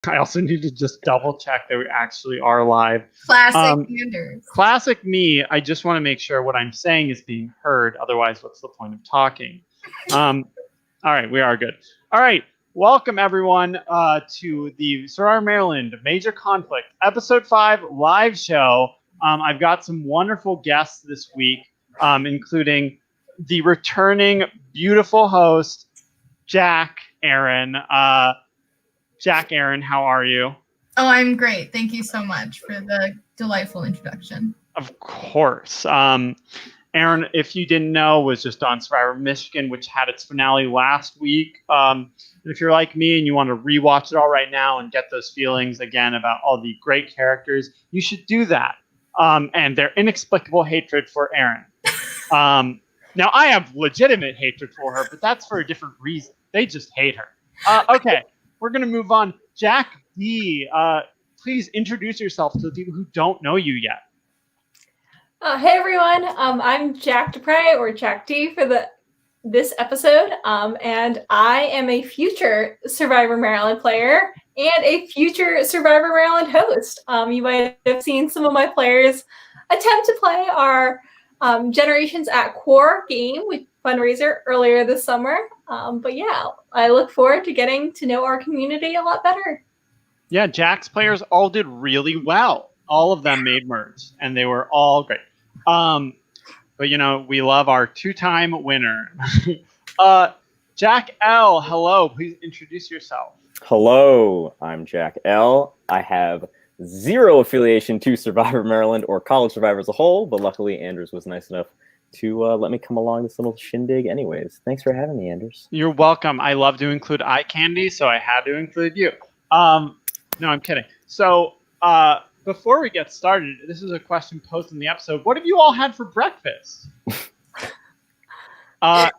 I also need to just double check that we actually are live. Classic Anders. Classic me. I just want to make sure what I'm saying is being heard. Otherwise, what's the point of talking? All right, we are good. All right, welcome everyone to the Survivor Maryland Major Conflict Episode 5 live show. I've got some wonderful guests this week, including the returning beautiful host, Jackerin. Jackerin, how are you? Oh, I'm great. Thank you so much for the delightful introduction. Of course. Aaron, if you didn't know, was just on Survivor Michigan, which had its finale last week. If you're like me and you want to rewatch it all right now and get those feelings again about all the great characters, you should do that. And their inexplicable hatred for Aaron. Now, I have legitimate hatred for her, but that's for a different reason. They just hate her. Okay, we're going to move on. Jacq D, please introduce yourself to the people who don't know you yet. Hey everyone, I'm Jacq or Jacq D for this episode, and I am a future Survivor Maryland player and a future Survivor Maryland host. You might have seen some of my players attempt to play our Generations at Core game with fundraiser earlier this summer. But yeah, I look forward to getting to know our community a lot better. Yeah, Jack's players all did really well. All of them made merge, and they were all great. But you know, we love our two-time winner. Jacq L, hello. Please introduce yourself. Hello, I'm Jacq L. I have zero affiliation to Survivor Maryland or College Survivor as a whole, but luckily Anders was nice enough to let me come along this little shindig anyways. Thanks for having me, Anders. You're welcome. I love to include eye candy, so I had to include you. No, I'm kidding. So before we get started, this is a question posed in the episode. What have you all had for breakfast?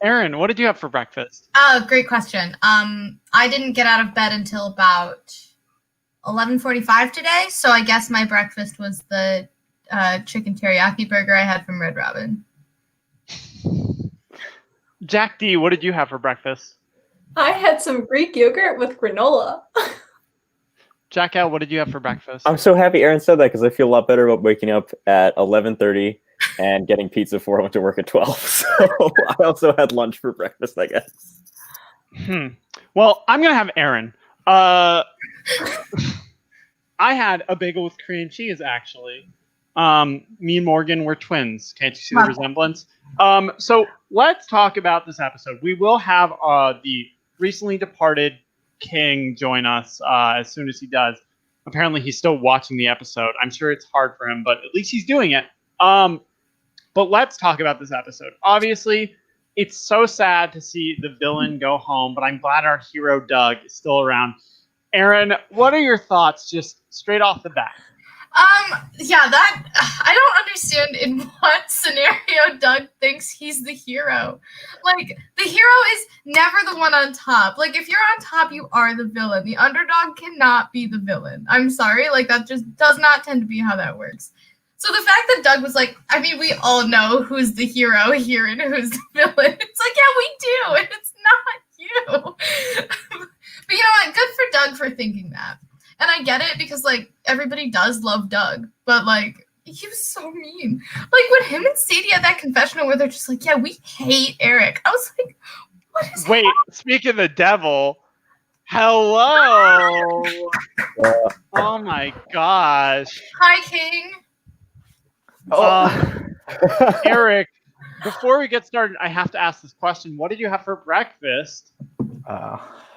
Aaron, what did you have for breakfast? Oh, great question. I didn't get out of bed until about 11:45 today, so I guess my breakfast was the chicken teriyaki burger I had from Red Robin. Jacq D, what did you have for breakfast? I had some Greek yogurt with granola. Jacq L, what did you have for breakfast? I'm so happy Aaron said that because I feel a lot better about waking up at 11:30 and getting pizza before I went to work at 12. So I also had lunch for breakfast, I guess. Well, I'm going to have Aaron. I had a bagel with Korean cheese, actually. Me and Morgan were twins. Can't you see the resemblance? So let's talk about this episode. We will have the recently departed King join us as soon as he does. Apparently, he's still watching the episode. I'm sure it's hard for him, but at least he's doing it. But let's talk about this episode. Obviously, it's so sad to see the villain go home, but I'm glad our hero, Doug, is still around. Aaron, what are your thoughts just straight off the bat? That I don't understand in what scenario Doug thinks he's the hero. Like, the hero is never the one on top. Like, if you're on top, you are the villain. The underdog cannot be the villain. I'm sorry, like, that just does not tend to be how that works. So the fact that Doug was like, I mean, we all know who's the hero here and who's the villain. It's like, yeah, we do, and it's not you. But you know what? Good for Doug for thinking that. And I get it because, like, everybody does love Doug, but, like, he was so mean. Like, when him and Sadie had that confessional where they're just like, yeah, we hate Eric. I was like, what is Wait, speaking of the devil, hello. Oh, my gosh. Hi, King. Eric, before we get started, I have to ask this question. What did you have for breakfast?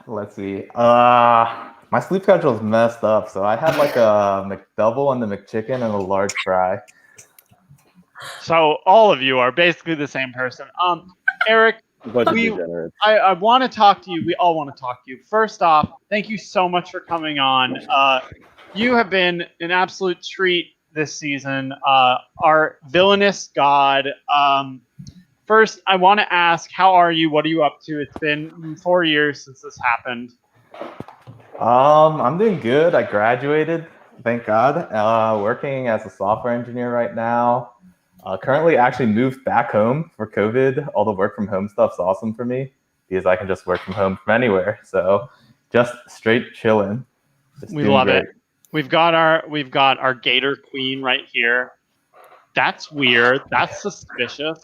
Let's see. My sleep schedule is messed up, so I had like a McDouble and the McChicken and a large fry. So all of you are basically the same person. Eric, I want to talk to you. We all want to talk to you. First off, thank you so much for coming on. You have been an absolute treat this season. Our villainous god. First, I want to ask, how are you? What are you up to? It's been 4 years since this happened. I'm doing good. I graduated, thank God. Working as a software engineer right now. Currently actually moved back home for COVID. All the work from home stuff's awesome for me because I can just work from home from anywhere. So just straight chilling. Just We doing love great. it. We've got our Gator Queen right here. That's weird. That's suspicious.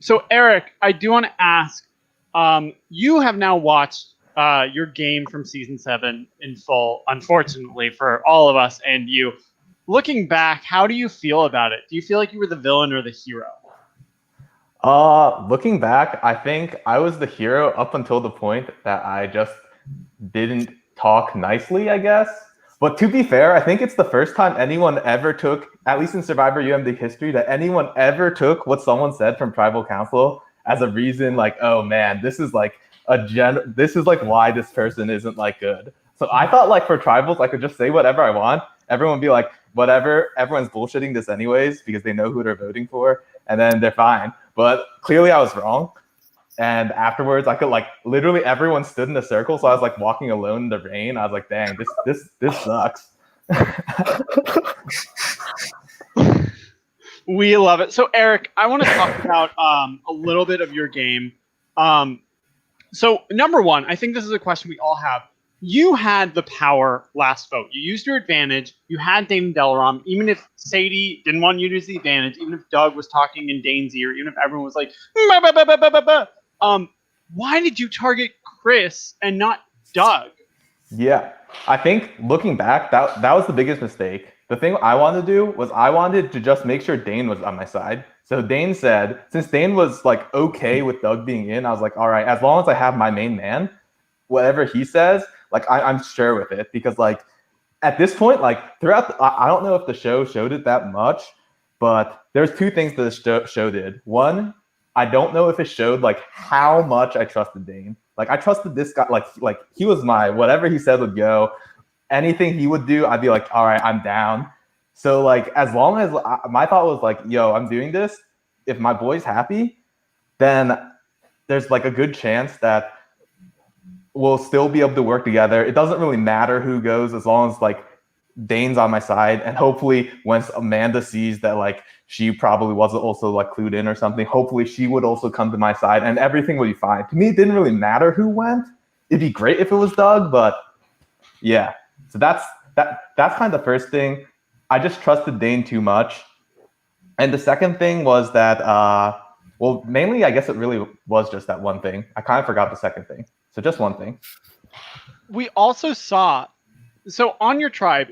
So Eric, I do want to ask. You have now watched your game from season 7 in full. Unfortunately for all of us and you, looking back, how do you feel about it? Do you feel like you were the villain or the hero? Looking back, I think I was the hero up until the point that I just didn't talk nicely, I guess. But to be fair, I think it's the first time anyone ever took, at least in Survivor UMD history, that anyone ever took what someone said from Tribal Council as a reason, like, oh man, this is like this is like why this person isn't like good. So I thought like for Tribals, I could just say whatever I want. Everyone would be like, whatever, everyone's bullshitting this anyways because they know who they're voting for, and then they're fine. But clearly I was wrong. And afterwards, I could like literally everyone stood in a circle, so I was like walking alone in the rain. I was like, "Dang, this sucks." We love it. So Eric, I want to talk about a little bit of your game. So number one, I think this is a question we all have. You had the power last vote. You used your advantage. You had Dane and Delaram. Even if Sadie didn't want you to use the advantage, even if Doug was talking in Dane's ear, even if everyone was like, bah, bah, bah, bah, bah, bah, bah, why did you target Chris and not Doug? Yeah, I think looking back, that was the biggest mistake. The thing I wanted to do was I wanted to just make sure Dane was on my side. So Dane said, since Dane was like okay with Doug being in, I was like, all right, as long as I have my main man, whatever he says, like I'm sure with it. Because like at this point, like throughout, I don't know if the show showed it that much, but there's two things that the show did. One, I don't know if it showed like how much I trusted Dane. Like I trusted this guy, like he was my whatever he said would go. Anything he would do, I'd be like, all right, I'm down. So like as long as my thought was like, yo, I'm doing this. If my boy's happy, then there's like a good chance that we'll still be able to work together. It doesn't really matter who goes as long as like Dane's on my side, and hopefully once Amanda sees that like she probably wasn't also like clued in or something, hopefully she would also come to my side and everything would be fine. To me, it didn't really matter who went. It'd be great if it was Doug, but yeah. So that's kind of the first thing. I just trusted Dane too much. And the second thing was that well, mainly I guess it really was just that one thing. I kind of forgot the second thing. So just one thing. We also saw, so on your tribe,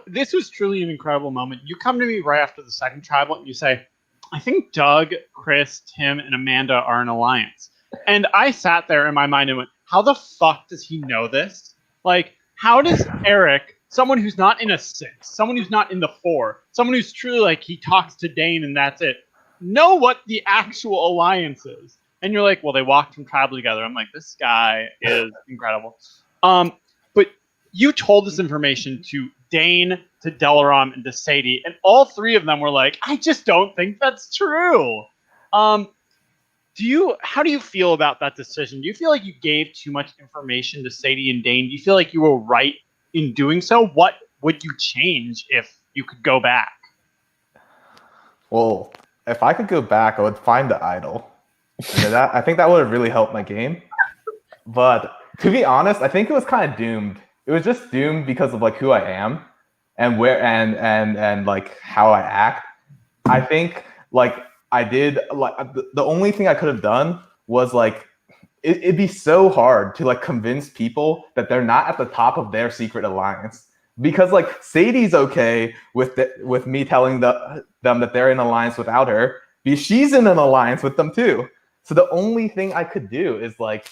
this was truly an incredible moment. You come to me right after the second tribal and you say, I think Doug, Chris, Tim, and Amanda are an alliance. And I sat there in my mind and went, how the fuck does he know this? Like, how does Eric, someone who's not in a 6, someone who's not in the 4, someone who's truly like he talks to Dane and that's it, know what the actual alliance is? And you're like, well, they walked from tribal together. I'm like, this guy is incredible. But you told this information to Dane, to Delaram, and to Sadie, and all three of them were like, I just don't think that's true. How do you feel about that decision? Do you feel like you gave too much information to Sadie and Dane? Do you feel like you were right in doing so? What would you change if you could go back? Well, if I could go back, I would find the idol. And I think that would have really helped my game. But to be honest, I think it was kind of doomed. It was just doomed because of like who I am and where and like how I act. I think like I did like the only thing I could have done was like it'd be so hard to like convince people that they're not at the top of their secret alliance, because like Sadie's okay with me telling them that they're in alliance without her because she's in an alliance with them too. So the only thing I could do is like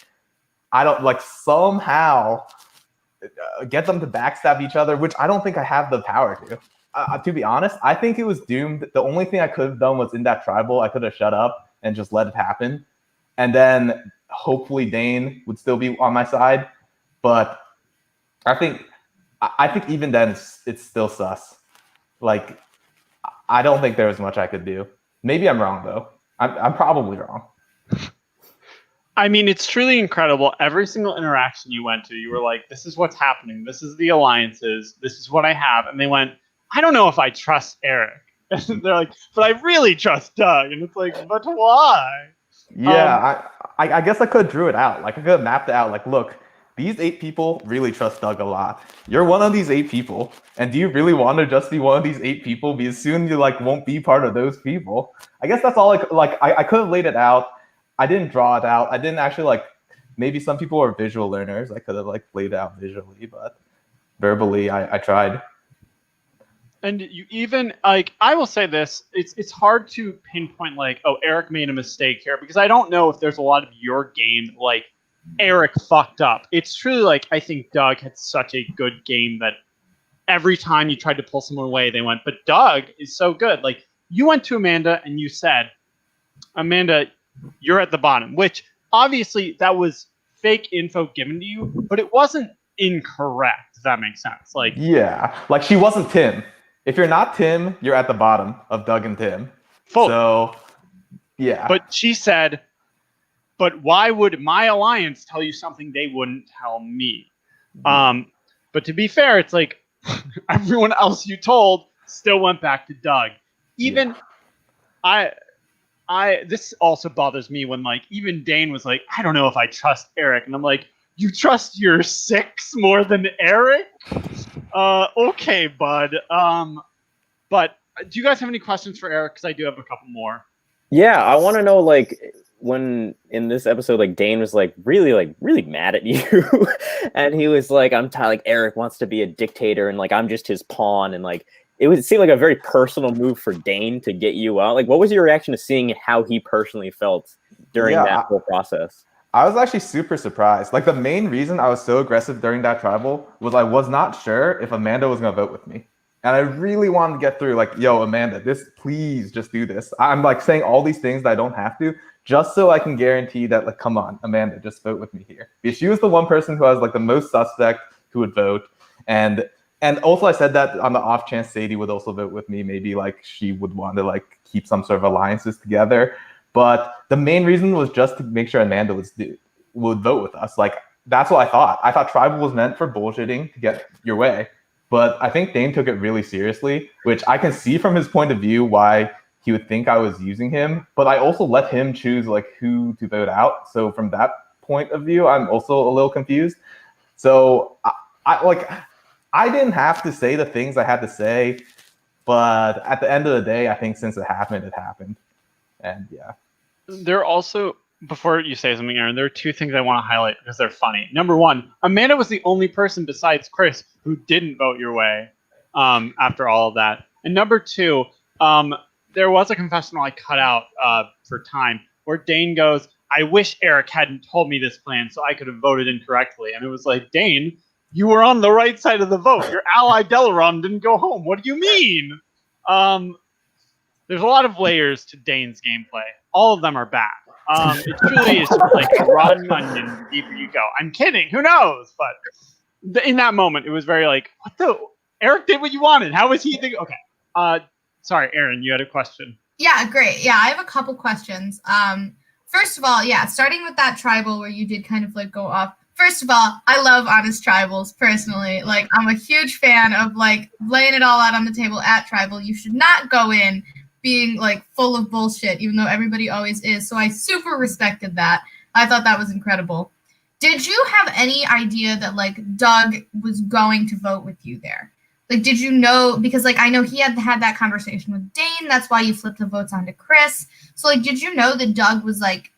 I don't like somehow get them to backstab each other, which I don't think I have the power to. To be honest, I think it was doomed. The only thing I could have done was in that tribal, I could have shut up and just let it happen. And then hopefully Dane would still be on my side. But I think even then it's still sus. Like, I don't think there was much I could do. Maybe I'm wrong, though. I'm probably wrong. I mean, it's truly incredible. Every single interaction you went to, you were like, this is what's happening. This is the alliances. This is what I have. And they went, I don't know if I trust Eric. And they're like, but I really trust Doug. And it's like, but why? Yeah, I guess I could have drew it out. Like, I could have mapped it out. Like, look, these 8 people really trust Doug a lot. You're one of these 8 people, and do you really want to just be one of these 8 people? Because soon you like won't be part of those people. I guess that's all. I could have laid it out. I didn't draw it out. I didn't actually like. Maybe some people are visual learners. I could have like laid it out visually, but verbally, I tried. And you even like, I will say this: it's hard to pinpoint like, oh, Eric made a mistake here, because I don't know if there's a lot of your game like Eric fucked up. It's truly like, I think Doug had such a good game that every time you tried to pull someone away, they went. But Doug is so good. Like, you went to Amanda and you said, Amanda, you're at the bottom, which obviously that was fake info given to you, but it wasn't incorrect. Does that make sense? Like, yeah, like she wasn't Tim. If you're not Tim, you're at the bottom of Doug and Tim. fully. So, yeah. But she said, but why would my alliance tell you something they wouldn't tell me? But to be fair, it's like everyone else you told still went back to Doug. Even this also bothers me when like even Dane was like, I don't know if I trust Eric, and I'm like, you trust your 6 more than Eric? Okay, bud. But do you guys have any questions for Eric? Because I do have a couple more. Yeah, I want to know, like, when in this episode, like, Dane was really mad at you, and he was like, like, Eric wants to be a dictator, and like, I'm just his pawn, and like, it seemed like a very personal move for Dane to get you out. Like, what was your reaction to seeing how he personally felt during that whole process? I was actually super surprised. Like, the main reason I was so aggressive during that tribal was I was not sure if Amanda was going to vote with me. And I really wanted to get through, like, yo, Amanda, please just do this. I'm like saying all these things that I don't have to, just so I can guarantee that, like, come on, Amanda, just vote with me here. Because she was the one person who I was like the most suspect who would vote. And also I said that on the off chance Sadie would also vote with me. Maybe like she would want to like keep some sort of alliances together. But the main reason was just to make sure Amanda would vote with us. Like, that's what I thought. I thought tribal was meant for bullshitting to get your way. But I think Dane took it really seriously, which I can see from his point of view why he would think I was using him. But I also let him choose like who to vote out. So from that point of view, I'm also a little confused. So I didn't have to say the things I had to say. But at the end of the day, I think since it happened, it happened. And yeah. There are also, before you say something, Aaron, there are 2 things I want to highlight because they're funny. Number 1, Amanda was the only person besides Chris who didn't vote your way after all of that. And number 2, there was a confessional I cut out for time where Dane goes, I wish Eric hadn't told me this plan so I could have voted incorrectly. And it was like, Dane, you were on the right side of the vote. Your ally Delaron didn't go home. What do you mean? There's a lot of layers to Dane's gameplay. All of them are bad. It truly is just like a rotten onion the deeper you go. I'm kidding. Who knows? But in that moment, it was very like, what the? Eric did what you wanted. How was he thinking? Okay. Sorry, Aaron, you had a question. Yeah, great. Yeah, I have a couple questions. First of all, yeah, starting with that tribal where you did kind of like go off. First of all, I love honest tribals personally. Like, I'm a huge fan of like laying it all out on the table at tribal. You should not go in being like full of bullshit, even though everybody always is. So I super respected that. I thought that was incredible. Did you have any idea that like Doug was going to vote with you there? Like, did you know? Because like I know he had that conversation with Dane. That's why you flipped the votes onto Chris. So like, did you know that Doug was like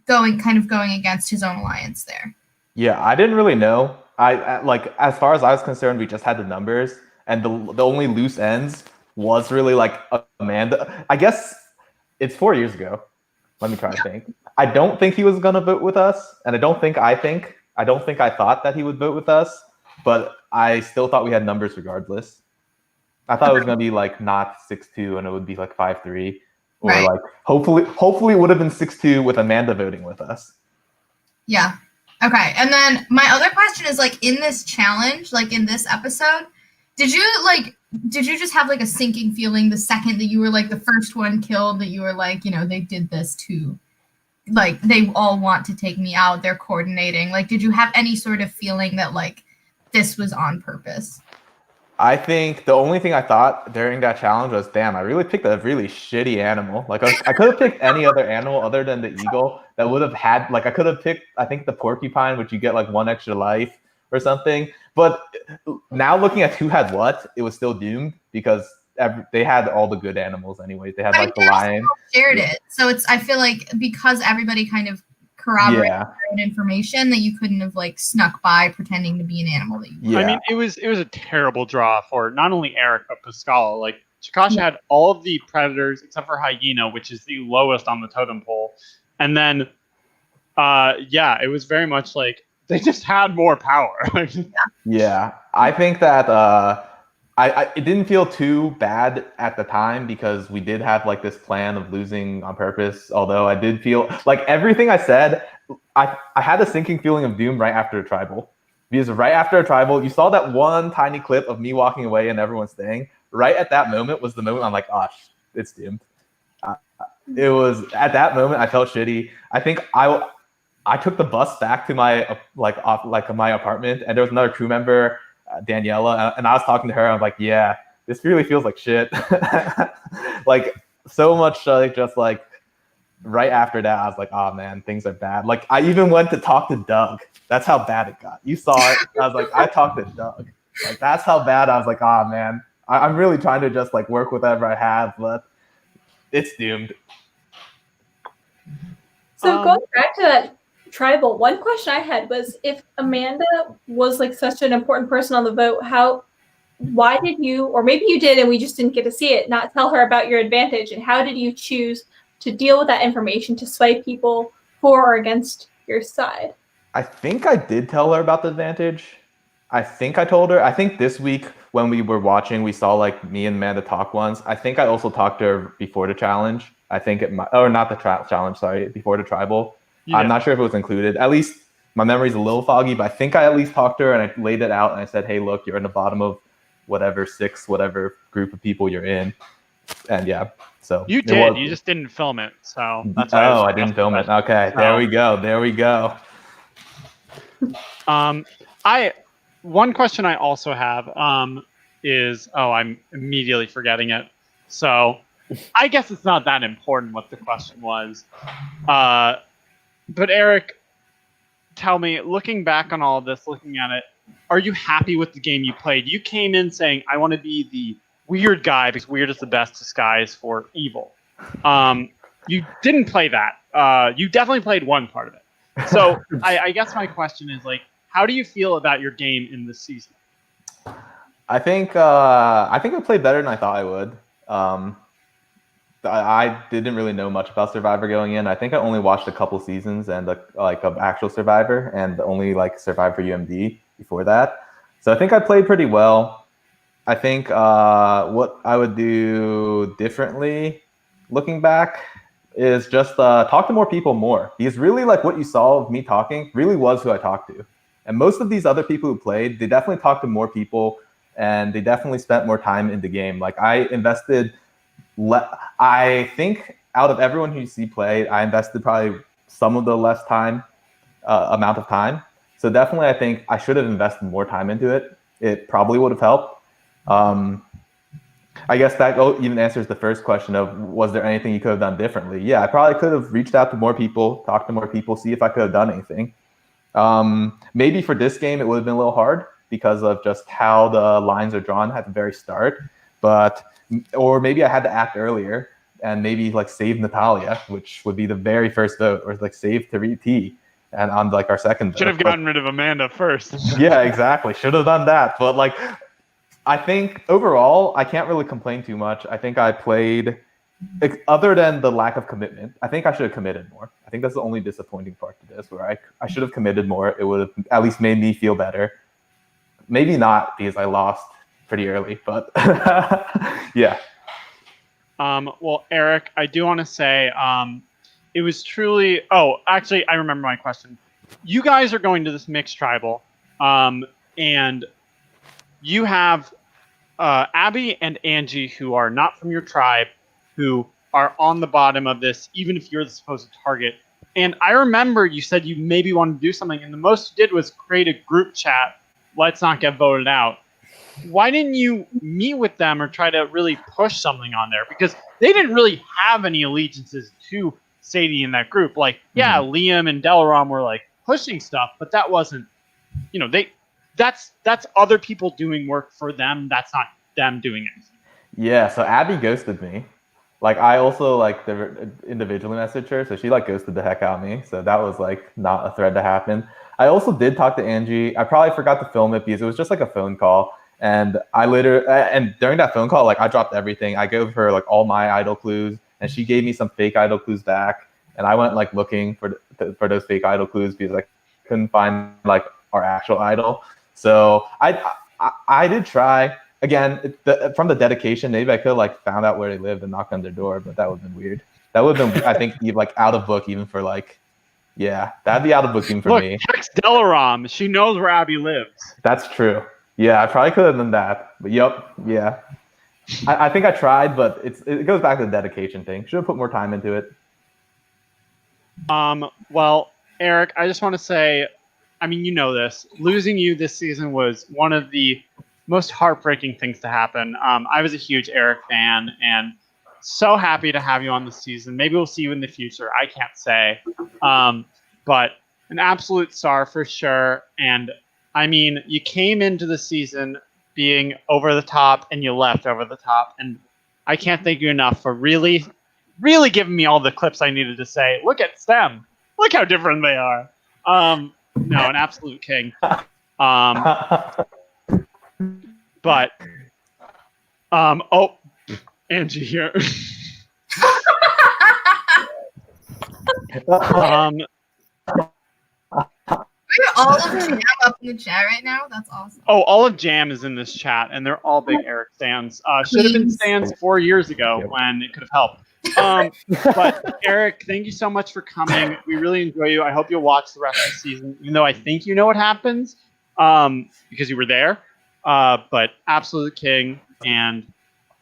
going against his own alliance there? Yeah, I didn't really know. I like, as far as I was concerned, we just had the numbers, and the only loose ends was really like Amanda. I guess it's 4 years ago. Let me try to think. I don't think he was gonna vote with us, and I don't think I thought that he would vote with us, but I still thought we had numbers regardless. I thought it was gonna be like not 6-2 and it would be like 5-3, or right. Like hopefully it would have been 6-2 with Amanda voting with us. Yeah. Okay. And then my other question is like, in this challenge, like in this episode, did you just have like a sinking feeling the second that you were like the first one killed, that you were like, you know, they did this too? Like, they all want to take me out. They're coordinating. Like, did you have any sort of feeling that like this was on purpose? I think the only thing I thought during that challenge was, damn, I really picked a really shitty animal. Like, I could have picked any other animal other than the eagle. that would have had like I could have picked I think the porcupine, which you get like 1 extra life or something. But now looking at who had what, it was still doomed because they had all the good animals anyways. They had like the lion. Shared it, so it's. I feel like because everybody kind of corroborated their own information, that you couldn't have like snuck by pretending to be an animal that you. Yeah. I mean, it was a terrible draw for not only Eric but Pascal. Like Chikasha had all of the predators except for hyena, which is the lowest on the totem pole, and then it was very much like they just had more power. Yeah, I think that it didn't feel too bad at the time because we did have like this plan of losing on purpose. Although I did feel like everything I said, I had a sinking feeling of doom right after a tribal. Because right after a tribal, you saw that one tiny clip of me walking away and everyone staying. Right at that moment was the moment I'm like, oh, it's doomed. It was at that moment I felt shitty. I think I took the bus back to my my apartment, and there was another crew member, Daniela, and I was talking to her. I was like, "Yeah, this really feels like shit." Like so much, just like right after that, I was like, "Oh man, things are bad." Like I even went to talk to Doug. That's how bad it got. You saw it. I was like, I talked to Doug. Like that's how bad. I was like, "Oh man, I'm really trying to just like work with whatever I have, but it's doomed." So going back to that tribal, one question I had was if Amanda was like such an important person on the vote, why did you, or maybe you did and we just didn't get to see it, not tell her about your advantage, and how did you choose to deal with that information to sway people for or against your side? I think I did tell her about the advantage. I think I told her. I think this week when we were watching, we saw like me and Amanda talk once. I think I also talked to her before the challenge. I think not the challenge, sorry, before the tribal. Yeah. I'm not sure if it was included. At least my memory's a little foggy, but I think I at least talked to her and I laid it out and I said, hey, look, you're in the bottom of whatever group of people you're in. And yeah, so. You did. You just didn't film it. So that's why I didn't film it. Okay, there we go. There we go. One question I also have is, I'm immediately forgetting it. So I guess it's not that important what the question was. But Eric, tell me, looking back on all of this, looking at it, are you happy with the game you played? You came in saying, I want to be the weird guy because weird is the best disguise for evil. You didn't play that. You definitely played one part of it. So I guess my question is, like, how do you feel about your game in this season? I think I played better than I thought I would. I didn't really know much about Survivor going in. I think I only watched a couple seasons and an actual Survivor and only like Survivor UMD before that. So I think I played pretty well. I think what I would do differently looking back is just talk to more people more. Because really like what you saw of me talking really was who I talked to. And most of these other people who played, they definitely talked to more people and they definitely spent more time in the game. Like I invested, I think out of everyone who you see play, I invested probably some of the less time, amount of time. So definitely I think I should have invested more time into it. It probably would have helped. I guess that even answers the first question of, was there anything you could have done differently? Yeah, I probably could have reached out to more people, talked to more people, see if I could have done anything. Maybe for this game, it would have been a little hard because of just how the lines are drawn at the very start, or maybe I had to act earlier and maybe like save Natalia, which would be the very first vote, or like save T and on like our second vote. Should have gotten rid of Amanda first. Yeah, exactly. Should have done that. But like, I think overall, I can't really complain too much. I think I played, other than the lack of commitment, I think I should have committed more. I think that's the only disappointing part to this, where I should have committed more. It would have at least made me feel better. Maybe not because I lost pretty early, but yeah. Well, Eric, I do want to say it was truly... Oh, actually, I remember my question. You guys are going to this mixed tribal, and you have Abby and Angie, who are not from your tribe, who are on the bottom of this, even if you're the supposed target. And I remember you said you maybe wanted to do something, and the most you did was create a group chat, let's not get voted out. Why didn't you meet with them or try to really push something on there? Because they didn't really have any allegiances to Sadie in that group. Like, yeah, Liam and Delaram were like pushing stuff, but that wasn't, that's other people doing work for them. That's not them doing it. Yeah, so Abby ghosted me. Like, I also like individually messaged her, so she like ghosted the heck out of me. So that was like not a thread to happen. I also did talk to Angie. I probably forgot to film it because it was just like a phone call. And and during that phone call, like I dropped everything. I gave her like all my idol clues, and she gave me some fake idol clues back. And I went like looking for those fake idol clues because I couldn't find like our actual idol. So I did try. Again, from the dedication, maybe I could have like found out where they lived and knocked on their door, but that would have been weird. That would have been, I think, like out of book even for like, yeah, that'd be out of book even for me. Text Delaram. She knows where Abby lives. That's true. Yeah, I probably could have done that. But yeah. I think I tried, but it goes back to the dedication thing. Should have put more time into it. Well, Eric, I just want to say, I mean, you know this. Losing you this season was one of the most heartbreaking things to happen. I was a huge Eric fan and so happy to have you on the season. Maybe we'll see you in the future. I can't say. But an absolute star for sure. And I mean, you came into the season being over the top and you left over the top. And I can't thank you enough for really, really giving me all the clips I needed to say. Look at STEM. Look how different they are. No, an absolute king. But, Angie here. We're all of Jam up in the chat right now. That's awesome. Oh, all of Jam is in this chat, and they're all big Eric stands. Should have been stands 4 years ago when it could have helped. But Eric, thank you so much for coming. We really enjoy you. I hope you'll watch the rest of the season, even though I think you know what happens because you were there. But absolute king, and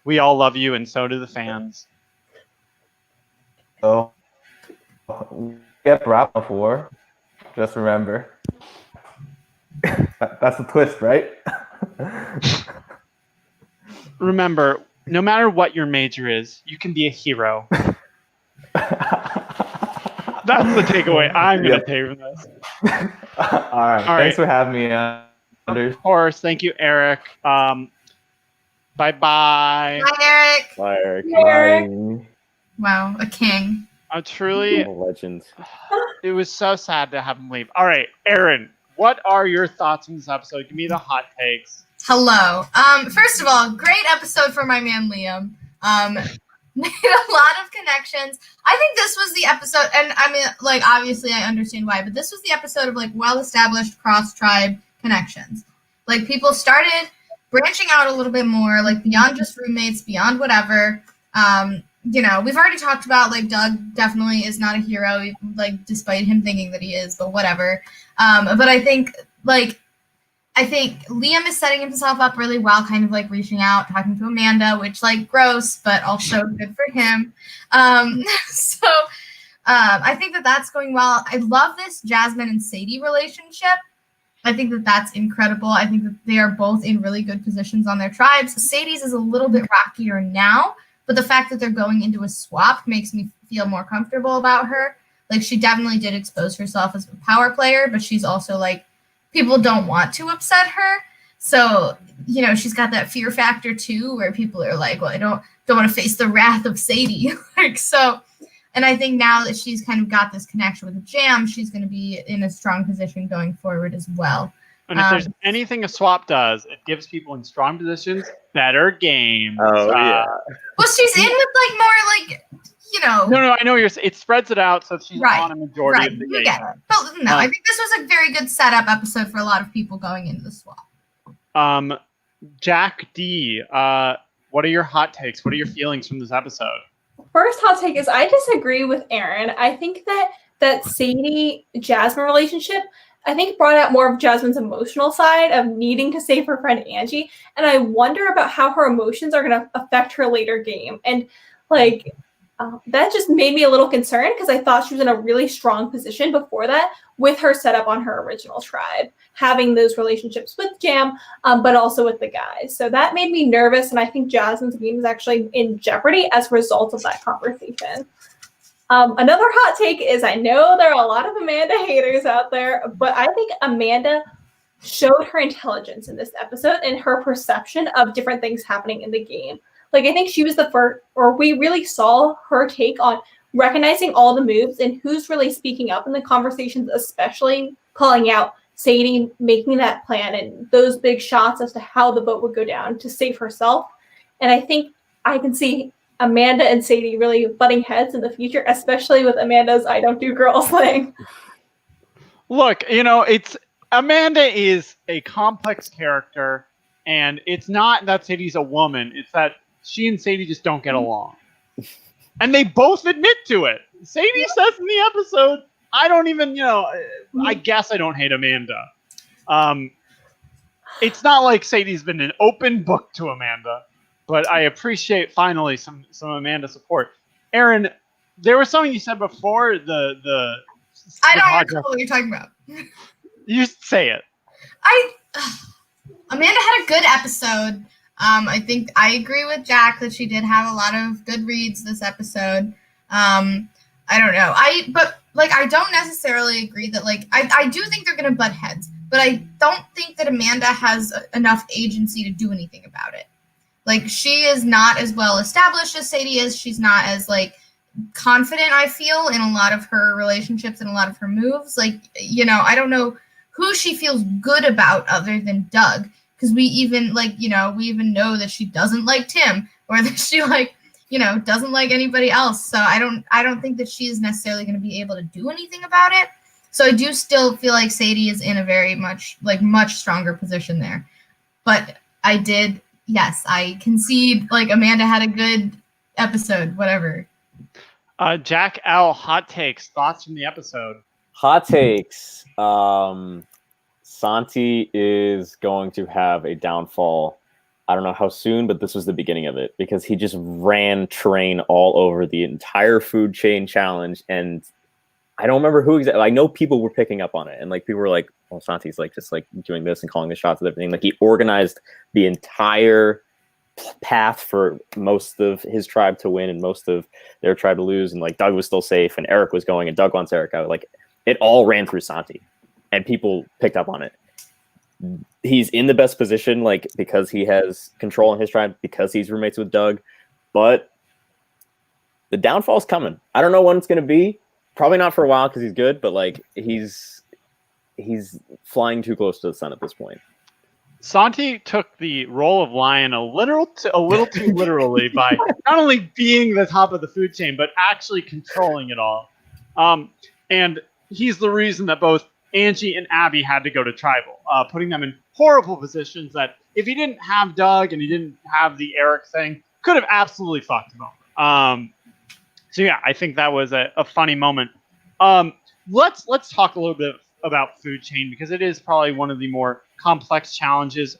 we all love you, and so do the fans. Oh, get brought before. Just remember, that's the twist, right? Remember, no matter what your major is, you can be a hero. That's the takeaway I'm going to take from this. All right. Thanks for having me, Anders. Of course. Thank you, Eric. Bye-bye. Bye, Eric. Bye, Eric. Bye. Wow, a king. Truly, Legend. it was so sad to have him leave. All right, Aaron, what are your thoughts on this episode? Give me the hot takes. Hello. First of all, great episode for my man Liam. Made a lot of connections. I think this was the episode, and I mean, like, obviously I understand why, but this was the episode of, like, well-established cross-tribe connections. Like, people started branching out a little bit more, like, beyond just roommates, beyond whatever. You know, we've already talked about, like, Doug definitely is not a hero, like, despite him thinking that he is, but whatever. But I think Liam is setting himself up really well, kind of like reaching out, talking to Amanda, which, like, gross, but also good for him. So I think that that's going well. I love this Jasmine and Sadie relationship. I think that that's incredible. I think that they are both in really good positions on their tribes. Sadie's is a little bit rockier now, but the fact that they're going into a swap makes me feel more comfortable about her. Like, she definitely did expose herself as a power player, but she's also, like, people don't want to upset her. So, you know, she's got that fear factor too, where people are like, well, I don't want to face the wrath of Sadie. Like, so, and I think now that she's kind of got this connection with the Jam, she's going to be in a strong position going forward as well. And if there's anything a swap does, it gives people in strong positions better games. Oh, yeah. Well, she's in with, like, more, like, you know. No, I know it spreads it out so she's on a majority of the game. Get it. But no, I think this was a very good setup episode for a lot of people going into the swap. Jacq D, what are your hot takes? What are your feelings from this episode? First hot take is I disagree with Aaron. I think that Sadie-Jasmine relationship, I think, brought out more of Jasmine's emotional side of needing to save her friend Angie. And I wonder about how her emotions are going to affect her later game. And, like, that just made me a little concerned because I thought she was in a really strong position before that with her setup on her original tribe, having those relationships with Jam, but also with the guys. So that made me nervous, and I think Jasmine's game is actually in jeopardy as a result of that conversation. Another hot take is I know there are a lot of Amanda haters out there, but I think Amanda showed her intelligence in this episode and her perception of different things happening in the game. Like, I think she was the first, or we really saw her take on recognizing all the moves and who's really speaking up in the conversations, especially calling out Sadie, making that plan and those big shots as to how the boat would go down to save herself. And I think I can see Amanda and Sadie really butting heads in the future, especially with Amanda's "I don't do girls" thing. Look, Amanda is a complex character, and it's not that Sadie's a woman. It's that she and Sadie just don't get along. And they both admit to it. Sadie says in the episode, I don't even, I guess I don't hate Amanda. It's not like Sadie's been an open book to Amanda, but I appreciate finally some Amanda support. Aaron, there was something you said before the I don't know what you're talking about. You say it. Amanda had a good episode. I think I agree with Jacq that she did have a lot of good reads this episode. I don't know. I don't necessarily agree that I do think they're gonna butt heads, but I don't think that Amanda has enough agency to do anything about it. Like, she is not as well established as Sadie is. She's not as confident, I feel, in a lot of her relationships and a lot of her moves. I don't know who she feels good about other than Doug, because we even know that she doesn't like Tim, or that she doesn't like anybody else. So I don't think that she is necessarily going to be able to do anything about it. So I do still feel like Sadie is in a very much stronger position there. But I concede, Amanda had a good episode, whatever. Jack L, hot takes, thoughts from the episode. Hot takes. Santi is going to have a downfall. I don't know how soon, but this was the beginning of it, because he just ran train all over the entire food chain challenge. And I don't remember who exactly. I know people were picking up on it, and people were like, well, Santi's just doing this and calling the shots and everything. He organized the entire path for most of his tribe to win and most of their tribe to lose, and Doug was still safe and Eric was going and Doug wants Eric out. It all ran through Santi, and people picked up on it. He's in the best position because he has control in his tribe, because he's roommates with Doug, but the downfall's coming. I don't know when it's going to be. Probably not for a while because he's good, but he's flying too close to the sun at this point. Santi took the role of lion a little too literally by not only being the top of the food chain, but actually controlling it all. And he's the reason that both Angie and Abby had to go to tribal, putting them in horrible positions that if he didn't have Doug and he didn't have the Eric thing, could have absolutely fucked him up. So yeah, I think that was a funny moment. Let's talk a little bit about food chain, because it is probably one of the more complex challenges.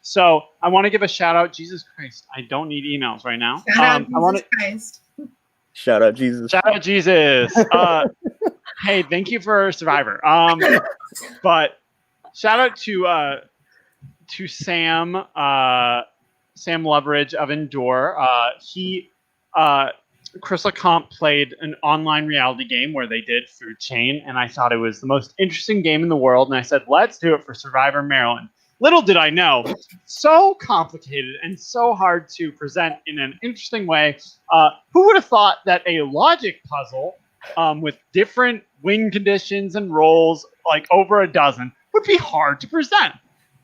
So I want to give a shout out. Jesus Christ, I don't need emails right now. Shout out Jesus Christ. Shout out Jesus. Hey, thank you for Survivor. But shout out to Sam Loveridge of Endure. Chris LeCompte played an online reality game where they did food chain, and I thought it was the most interesting game in the world, and I said, let's do it for Survivor Maryland. Little did I know, so complicated and so hard to present in an interesting way. Who would have thought that a logic puzzle with different win conditions and roles, over a dozen, would be hard to present?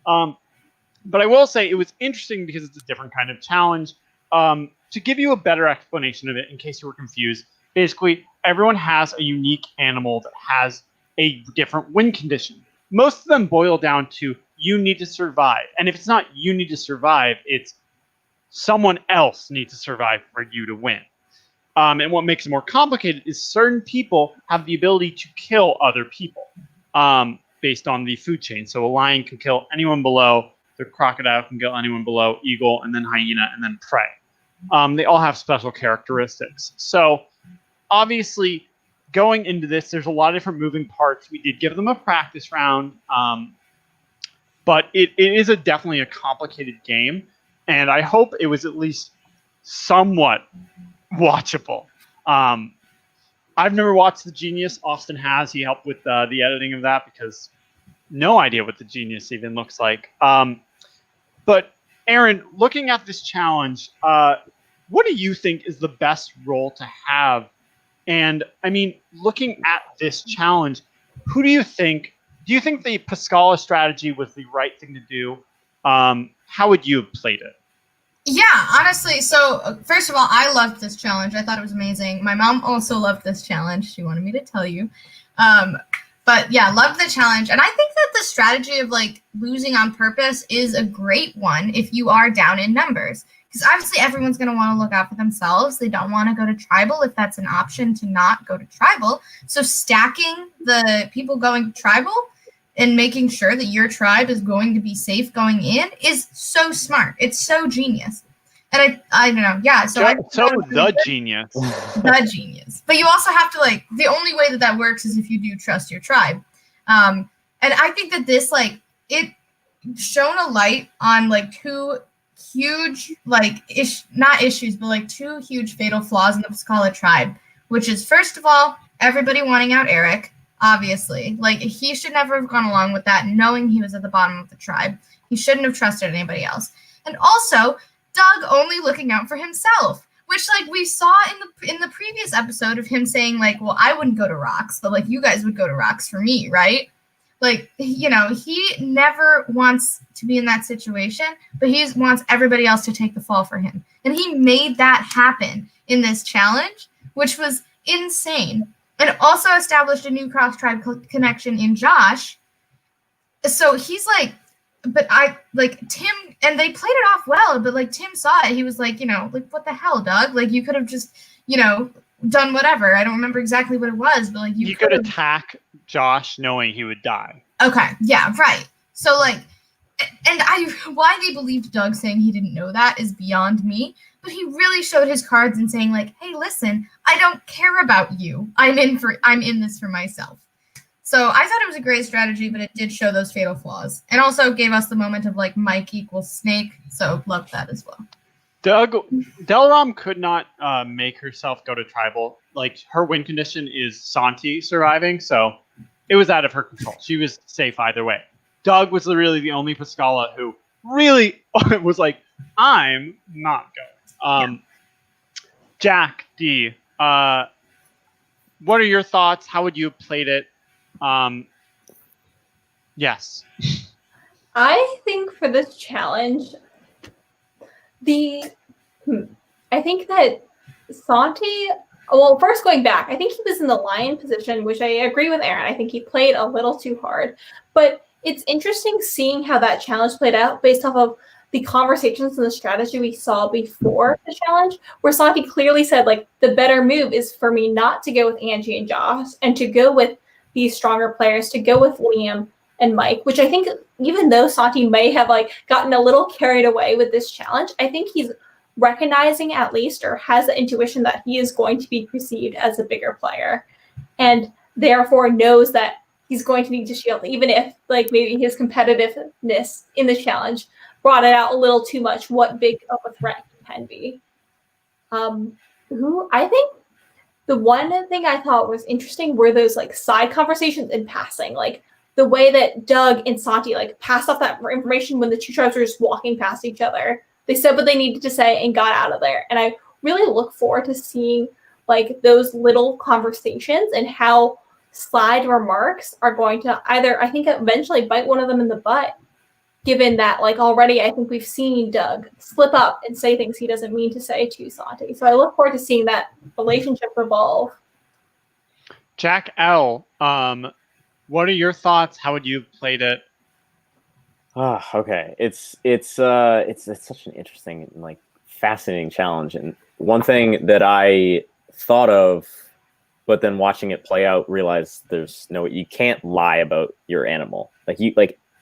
But I will say it was interesting because it's a different kind of challenge. To give you a better explanation of it, in case you were confused, basically everyone has a unique animal that has a different win condition. Most of them boil down to you need to survive. And if it's not you need to survive, it's someone else needs to survive for you to win. And what makes it more complicated is certain people have the ability to kill other people based on the food chain. So a lion can kill anyone below, the crocodile can kill anyone below, eagle, and then hyena, and then prey. They all have special characteristics. So obviously going into this, there's a lot of different moving parts. We did give them a practice round, but it is definitely a complicated game, and I hope it was at least somewhat watchable. I've never watched The Genius. Austin has. He helped with the editing of that because no idea what The Genius even looks like. But Aaron, looking at this challenge, what do you think is the best role to have? And I mean, looking at this challenge, who do you think? Do you think the Pascala strategy was the right thing to do? How would you have played it? Yeah, honestly. So first of all, I loved this challenge. I thought it was amazing. My mom also loved this challenge. She wanted me to tell you. But yeah, loved the challenge. And I think that the strategy of like losing on purpose is a great one if you are down in numbers. Because obviously everyone's going to want to look out for themselves. They don't want to go to tribal if that's an option to not go to tribal. So stacking the people going to tribal and making sure that your tribe is going to be safe going in is so smart. It's so genius. And I don't know. Yeah. So the genius. The genius. But you also have to like, the only way that works is if you do trust your tribe. And I think that this, like, it shone a light on like two huge, like, not issues, but like two huge fatal flaws in the Pascala tribe, which is, first of all, everybody wanting out Eric, obviously. Like, he should never have gone along with that, knowing he was at the bottom of the tribe. He shouldn't have trusted anybody else. And also, Doug only looking out for himself, which, like, we saw in the previous episode of him saying, like, well, I wouldn't go to rocks, but, like, you guys would go to rocks for me, right? Like, you know, he never wants to be in that situation, but he wants everybody else to take the fall for him. And he made that happen in this challenge, which was insane. And also established a new cross-tribe connection in Josh. So he's like, but I, like, Tim, and they played it off well, but, like, Tim saw it. He was like, you know, like, what the hell, Doug? Like, you could have just, you know, done whatever. I don't remember exactly what it was, but, like, you could attack Josh knowing he would die. Okay, yeah, right. So, like, and why they believed Doug saying he didn't know that is beyond me, but he really showed his cards and saying, like, hey, listen, I don't care about you. I'm in this for myself. So I thought it was a great strategy, but it did show those fatal flaws. And also gave us the moment of, like, Mike equals Snake, so loved that as well. Delram could not make herself go to tribal. Like, her win condition is Santi surviving, so it was out of her control. She was safe either way. Doug was really the only Pascala who really was like, I'm not going. Jacq D, what are your thoughts? How would you have played it? Yes. I think for this challenge, I think that Santi, well, first going back, I think he was in the lion position, which I agree with Aaron. I think he played a little too hard. But it's interesting seeing how that challenge played out based off of the conversations and the strategy we saw before the challenge, where Santi clearly said, like, the better move is for me not to go with Angie and Josh and to go with these stronger players, to go with Liam and Mike, which I think even though Santi may have, like, gotten a little carried away with this challenge, I think he's recognizing at least, or has the intuition that he is going to be perceived as a bigger player and therefore knows that he's going to need to shield, even if, like, maybe his competitiveness in the challenge brought it out a little too much, what big of a threat he can be. I think the one thing I thought was interesting were those, like, side conversations in passing, like the way that Doug and Santi, like, passed off that information when the two tribes were just walking past each other. They said what they needed to say and got out of there. And I really look forward to seeing, like, those little conversations and how slide remarks are going to either, I think, eventually bite one of them in the butt, given that, like, already I think we've seen Doug slip up and say things he doesn't mean to say to Santi. So I look forward to seeing that relationship evolve. Jacq L, what are your thoughts? How would you have played it? Okay. It's such an interesting, like, fascinating challenge. And one thing that I thought of, but then watching it play out, realized you can't lie about your animal.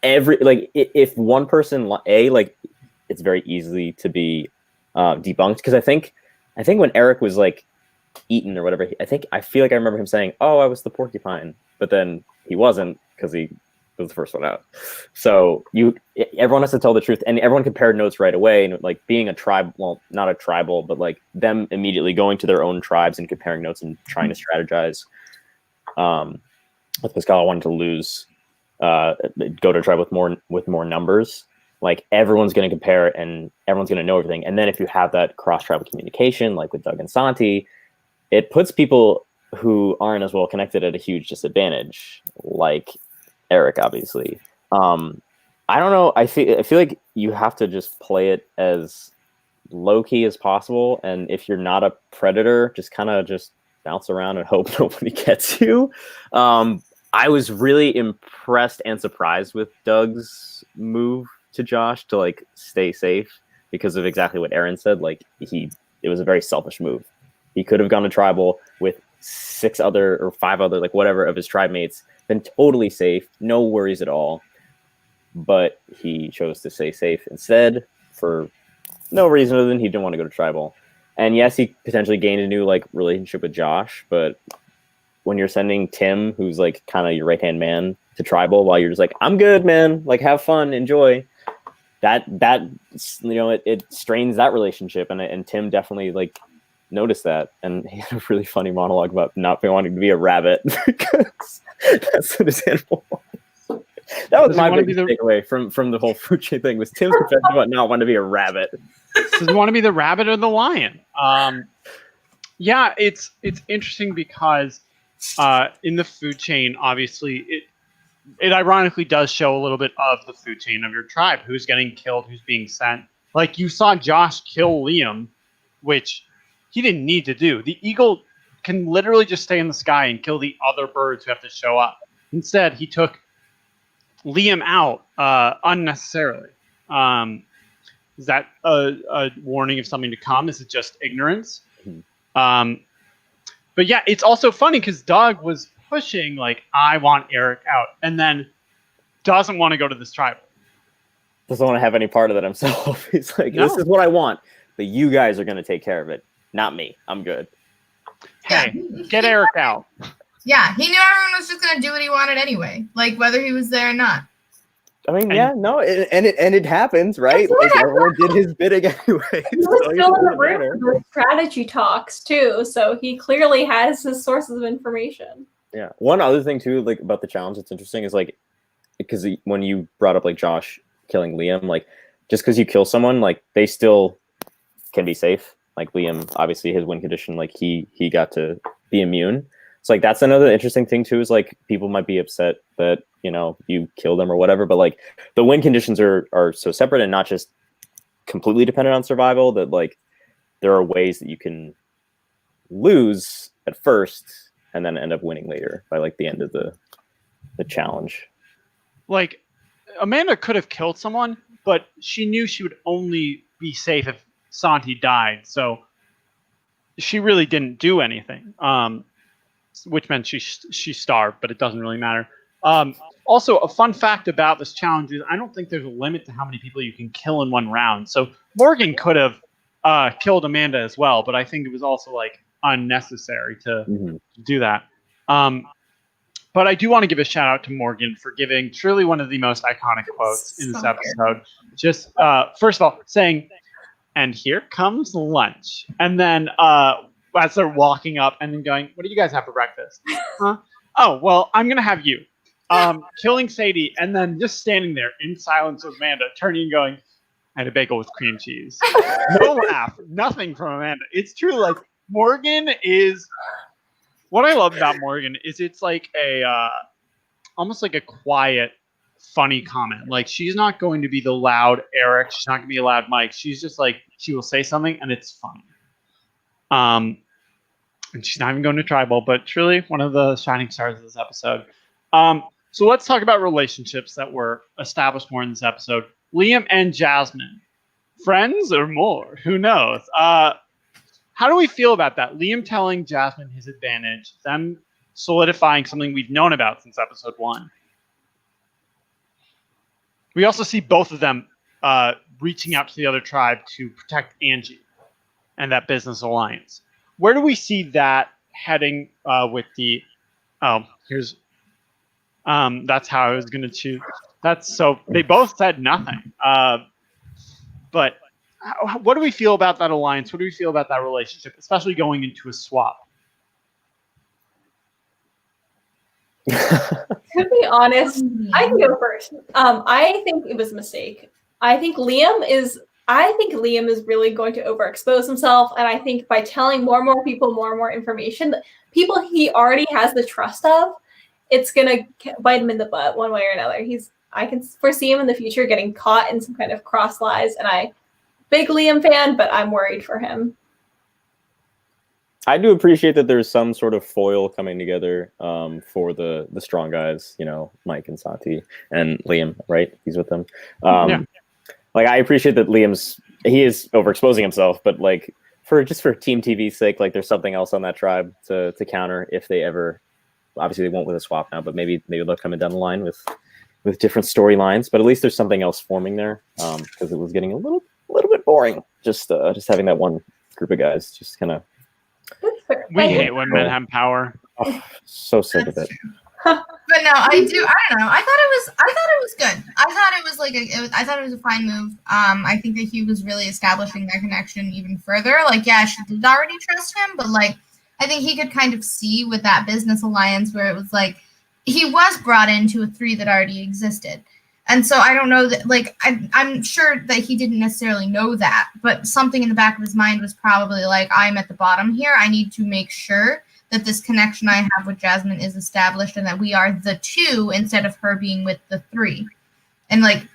If one person, it's very easily to be debunked. Because I think when Eric was, like, eaten or whatever, I feel like I remember him saying, "Oh, I was the porcupine," but then he wasn't, because he was the first one out. So everyone has to tell the truth, and everyone compared notes right away. And like being a tribe, well, not a tribal, but like them immediately going to their own tribes and comparing notes and trying to strategize. With Pascal, I wanted to lose, go to a tribe with more numbers. Like everyone's going to compare and everyone's going to know everything. And then if you have that cross-tribal communication, like with Doug and Santi, it puts people who aren't as well connected at a huge disadvantage, like Eric, obviously. I don't know. I feel like you have to just play it as low key as possible. And if you're not a predator, just kind of just bounce around and hope nobody gets you. I was really impressed and surprised with Doug's move to Josh to like stay safe because of exactly what Aaron said. Like it was a very selfish move. He could have gone to tribal with 5 other, like whatever of his tribe mates, been totally safe, no worries at all. But he chose to stay safe instead for no reason other than he didn't want to go to tribal. And yes, he potentially gained a new like relationship with Josh, but when you're sending Tim, who's like kind of your right-hand man, to tribal while you're just like, I'm good, man, like have fun, enjoy, that it strains that relationship. And Tim definitely like noticed that, and he had a really funny monologue about not wanting to be a rabbit because that's what his animal was. That was my biggest takeaway from the whole food chain thing, was Tim's confession about not wanting to be a rabbit. Does he want to be the rabbit or the lion? Yeah, it's interesting because in the food chain, obviously, it ironically does show a little bit of the food chain of your tribe, who's getting killed, who's being sent. Like you saw Josh kill Liam, which he didn't need to do. The eagle can literally just stay in the sky and kill the other birds who have to show up. Instead, he took Liam out unnecessarily. Is that a warning of something to come? Is it just ignorance? But yeah, it's also funny because Doug was pushing like, I want Eric out, and then doesn't want to go to this tribal. Doesn't want to have any part of it himself. He's like, No. This is what I want, but you guys are going to take care of it, not me. I'm good. Hey, get Eric out. Yeah, he knew everyone was just gonna do what he wanted anyway, like whether he was there or not. I mean, it happens, right? Like everyone did his bidding anyway. He was still in the room for strategy talks too, so he clearly has his sources of information. Yeah. One other thing too, like about the challenge that's interesting is like, because when you brought up like Josh killing Liam, like just because you kill someone, like they still can be safe. Like Liam, obviously his win condition, like he got to be immune. So like that's another interesting thing too, is like people might be upset that, you know, you kill them or whatever, but like the win conditions are so separate and not just completely dependent on survival, that like there are ways that you can lose at first and then end up winning later by like the end of the challenge. Like Amanda could have killed someone, but she knew she would only be safe if Santi died, so she really didn't do anything. Which meant she starved, but it doesn't really matter. Also, a fun fact about this challenge is I don't think there's a limit to how many people you can kill in one round. So Morgan could have killed Amanda as well, but I think it was also like unnecessary to do that. But I do want to give a shout out to Morgan for giving truly one of the most iconic quotes in this episode. Just first of all, saying, "And here comes lunch," and then as they're walking up and then going, "What do you guys have for breakfast?" Huh? Oh, well, I'm going to have you. Killing Sadie and then just standing there in silence with Amanda, turning and going, "I had a bagel with cream cheese." No laugh, nothing from Amanda. It's true. Like Morgan is, what I love about Morgan is it's like a, almost like a quiet, funny comment. Like she's not going to be the loud Eric. She's not going to be a loud Mike. She's just like, she will say something and it's funny. And she's not even going to tribal, but truly one of the shining stars of this episode. So let's talk about relationships that were established more in this episode. Liam and Jasmine, friends or more? Who knows? How do we feel about that? Liam telling Jasmine his advantage, them solidifying something we've known about since episode 1. We also see both of them reaching out to the other tribe to protect Angie and that business alliance. Where do we see that heading with the... Oh, here's... That's how I was going to choose. They both said nothing. But what do we feel about that alliance? What do we feel about that relationship, especially going into a swap? To be honest, I can go first. I think it was a mistake. I think Liam is really going to overexpose himself, and I think by telling more and more people more and more information, people he already has the trust of, it's gonna bite him in the butt one way or another. I can foresee him in the future getting caught in some kind of cross lies, and big Liam fan, but I'm worried for him. I do appreciate that there's some sort of foil coming together for the strong guys, you know, Mike and Santi and Liam, right? He's with them. Yeah. Like, I appreciate that he is overexposing himself, but like for Team TV's sake, like there's something else on that tribe to counter if they ever. Obviously, they won't with a swap now, but maybe they'll come in down the line with different storylines. But at least there's something else forming there because it was getting a little bit boring. Just having that one group of guys, just kind of. We hate when men have power. Oh, so sick of it. But no, I don't know. I thought it was good. I thought it was a fine move. I think that he was really establishing that connection even further. Like, yeah, she did already trust him, but like, I think he could kind of see with that business alliance where it was like he was brought into a 3 that already existed. And so I don't know that, like, I'm sure that he didn't necessarily know that, but something in the back of his mind was probably like, I'm at the bottom here. I need to make sure that this connection I have with Jasmine is established and that we are the 2 instead of her being with the 3. And like,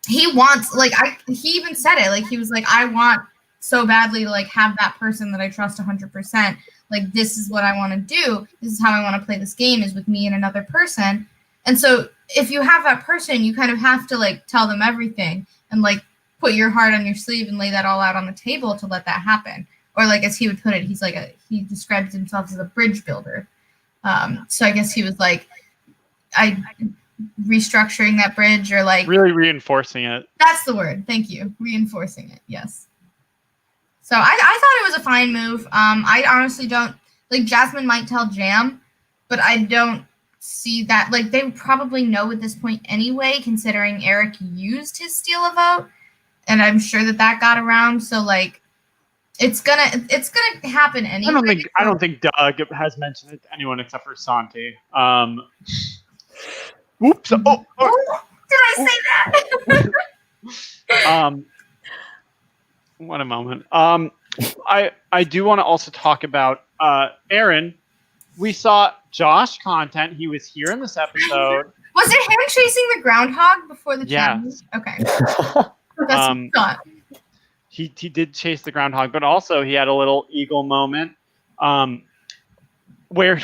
he wants, like, he even said it, like, he was like, I want so badly to like have that person that I trust 100%. Like, this is what I want to do. This is how I want to play this game, is with me and another person. And so if you have that person, you kind of have to like tell them everything and like put your heart on your sleeve and lay that all out on the table to let that happen. Or like, as he would put it, he describes himself as a bridge builder. So I guess he was like, restructuring that bridge, or like really reinforcing it. That's the word. Thank you. Reinforcing it. Yes. So I thought it was a fine move. I honestly don't, like, Jasmine might tell Jam, but I don't see that. Like, they probably know at this point anyway, considering Eric used his steal a vote, and I'm sure that got around. So like, it's gonna happen anyway. I don't think Doug has mentioned it to anyone except for Santi. Oops. Oh, did I say that? What a moment. I do want to also talk about Aaron. We saw Josh content. He was here in this episode. Was it him chasing the groundhog before the challenge? Okay. That's he did chase the groundhog, but also he had a little eagle moment where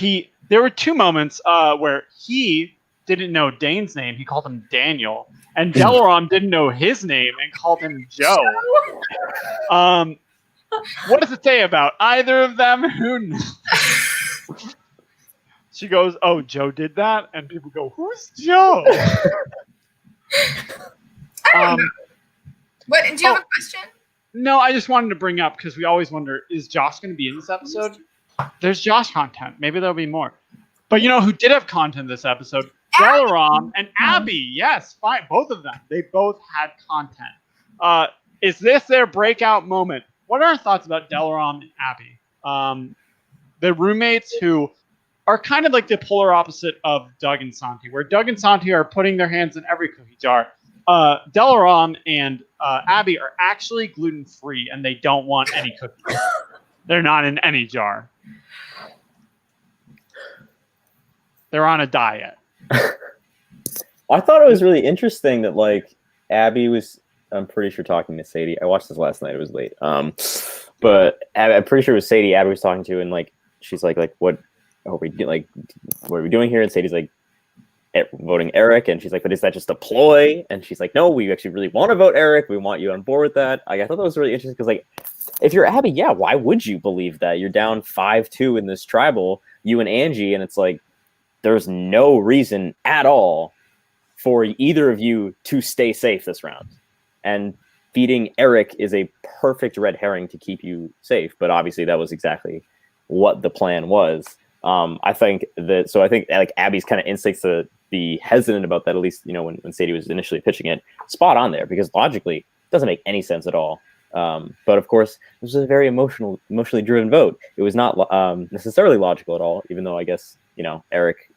there were 2 moments where he didn't know Dane's name. He called him Daniel. And Delaram didn't know his name and called him Joe. What does it say about either of them? Who knows? She goes, "Oh, Joe did that?" And people go, "Who's Joe?" What, do you have a question? No, I just wanted to bring up, because we always wonder, is Josh going to be in this episode? There's Josh content. Maybe there'll be more. But you know who did have content this episode? Delaram and Abby. Yes, fine. Both of them. They both had content. Is this their breakout moment? What are our thoughts about Delaram and Abby? The roommates who are kind of like the polar opposite of Doug and Santi, where Doug and Santi are putting their hands in every cookie jar. Delaram and Abby are actually gluten-free, and they don't want any cookies. They're not in any jar. They're on a diet. I thought it was really interesting that like Abby was, I'm pretty sure, talking to Sadie. I watched this last night. It was late. But I'm pretty sure it was Sadie Abby was talking to, and like she's like what are we doing here? And Sadie's like voting Eric, and she's like, but is that just a ploy? And she's like, no, we actually really want to vote Eric. We want you on board with that. I thought that was really interesting because like, if you're Abby, yeah, why would you believe that? You're down 5-2 in this tribal, you and Angie, and it's like there's no reason at all for either of you to stay safe this round. And feeding Eric is a perfect red herring to keep you safe. But obviously that was exactly what the plan was. I think like Abby's kind of instincts to be hesitant about that, at least, when Sadie was initially pitching it, spot on there, because logically it doesn't make any sense at all. But of course, this was a very emotionally driven vote. It was not necessarily logical at all, even though I guess, Eric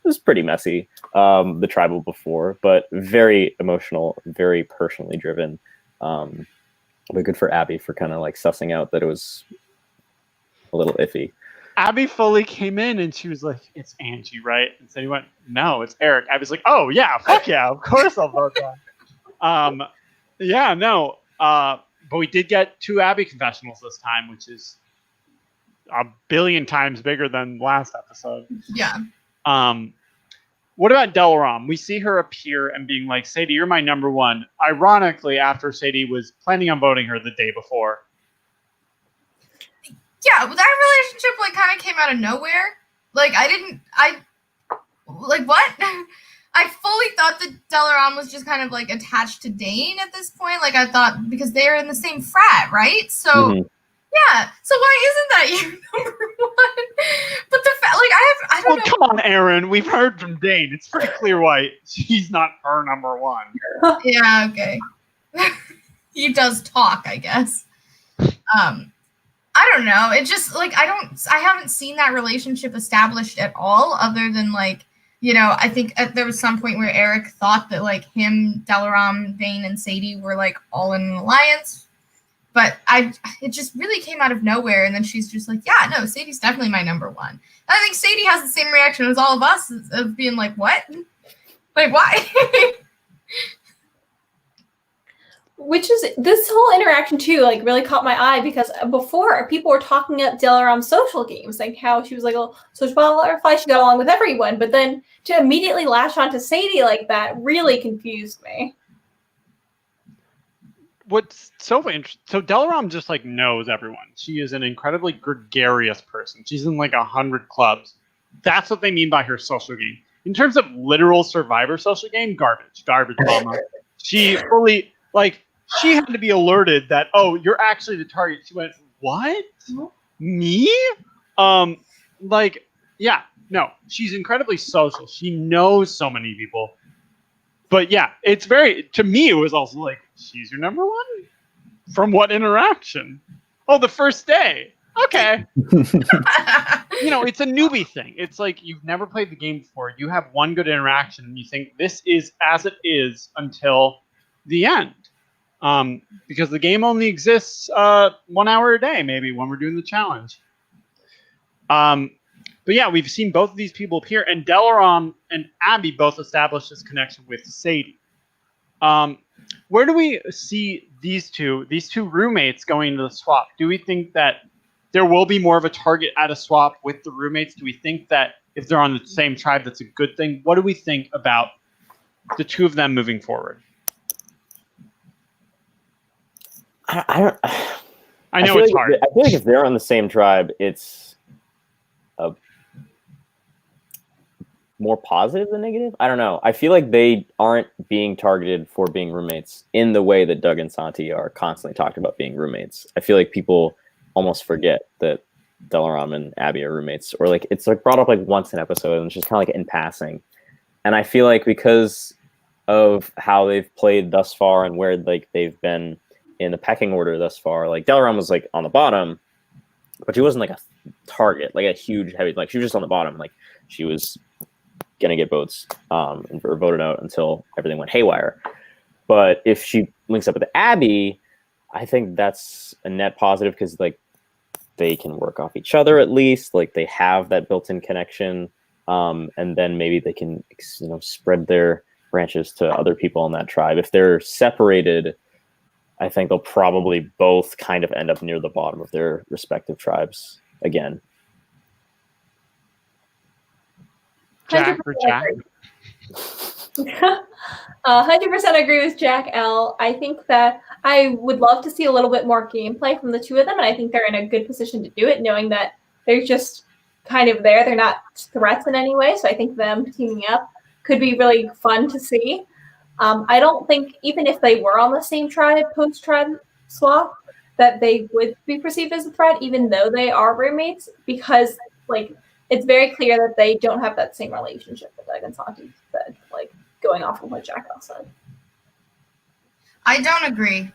was pretty messy, the tribal before, but very emotional, very personally driven. But good for Abby for kind of like sussing out that it was a little iffy. Abby fully came in and she was like, "It's Angie, right?" And so he went, "No, it's Eric." Abby's like, "Oh yeah, fuck yeah, of course I'll vote that." Yeah, no. But we did get 2 Abby confessionals this time, which is a billion times bigger than last episode. Yeah. What about Delaram? We see her appear and being like, "Sadie, you're my number one." Ironically, after Sadie was planning on voting her the day before. Yeah, that relationship like kind of came out of nowhere. Like what? I fully thought that Delaram was just kind of like attached to Dane at this point. Like I thought because they're in the same frat, right? So yeah. So why isn't that your number one? But the fact, like I don't know. Come on, Aaron. We've heard from Dane. It's pretty clear why he's not her number one. Yeah. Okay. He does talk, I guess. I don't know. It just like I haven't seen that relationship established at all, other than like, I think there was some point where Eric thought that like him, Delaram, Dane, and Sadie were like all in an alliance. But it just really came out of nowhere, and then she's just like, yeah, no, Sadie's definitely my number one. And I think Sadie has the same reaction as all of us of being like, what? Like, why? Which is this whole interaction too, like really caught my eye, because before people were talking up Delaram's social games, like how she was like a social butterfly, she got along with everyone, but then to immediately lash onto Sadie like that really confused me. What's so interesting? So Delaram just like knows everyone. She is an incredibly gregarious person. She's in like 100 clubs. That's what they mean by her social game. In terms of literal Survivor social game, garbage, mama. She fully she had to be alerted that, oh, you're actually the target. She went, what? Me? Yeah, no. She's incredibly social. She knows so many people. But yeah, to me, it was also like, she's your number one? From what interaction? Oh, the first day. Okay. It's a newbie thing. It's like you've never played the game before. You have one good interaction and you think this is as it is until the end. Because the game only exists 1 hour a day, maybe, when we're doing the challenge. But yeah, we've seen both of these people appear, and Delaram and Abby both established this connection with Sadie. Where do we see these two roommates going to the swap? Do we think that there will be more of a target at a swap with the roommates? Do we think that if they're on the same tribe, that's a good thing? What do we think about the two of them moving forward? I know it's hard. I feel like if they're on the same tribe, it's more positive than negative. I don't know. I feel like they aren't being targeted for being roommates in the way that Doug and Santi are constantly talked about being roommates. I feel like people almost forget that Delaram and Abby are roommates, or like it's like brought up like once an episode and it's just kind of like in passing. And I feel like because of how they've played thus far and where like they've been in the pecking order thus far, like Delaram was like on the bottom, but she wasn't like a target, like a huge heavy, like she was just on the bottom. Like she was gonna get votes or voted out until everything went haywire. But if she links up with Abby, I think that's a net positive because like they can work off each other at least. Like they have that built-in connection, and then maybe they can spread their branches to other people in that tribe. If they're separated, I think they'll probably both kind of end up near the bottom of their respective tribes again. Jacq or Jacq? 100% agree with Jacq L. I think that I would love to see a little bit more gameplay from the two of them, and I think they're in a good position to do it, knowing that they're just kind of there. They're not threats in any way, so I think them teaming up could be really fun to see. I don't think, even if they were on the same tribe, post-tribe swap, that they would be perceived as a threat, even though they are roommates, because like it's very clear that they don't have that same relationship that Doug and Santi said, like going off of what Jacq said. I don't agree.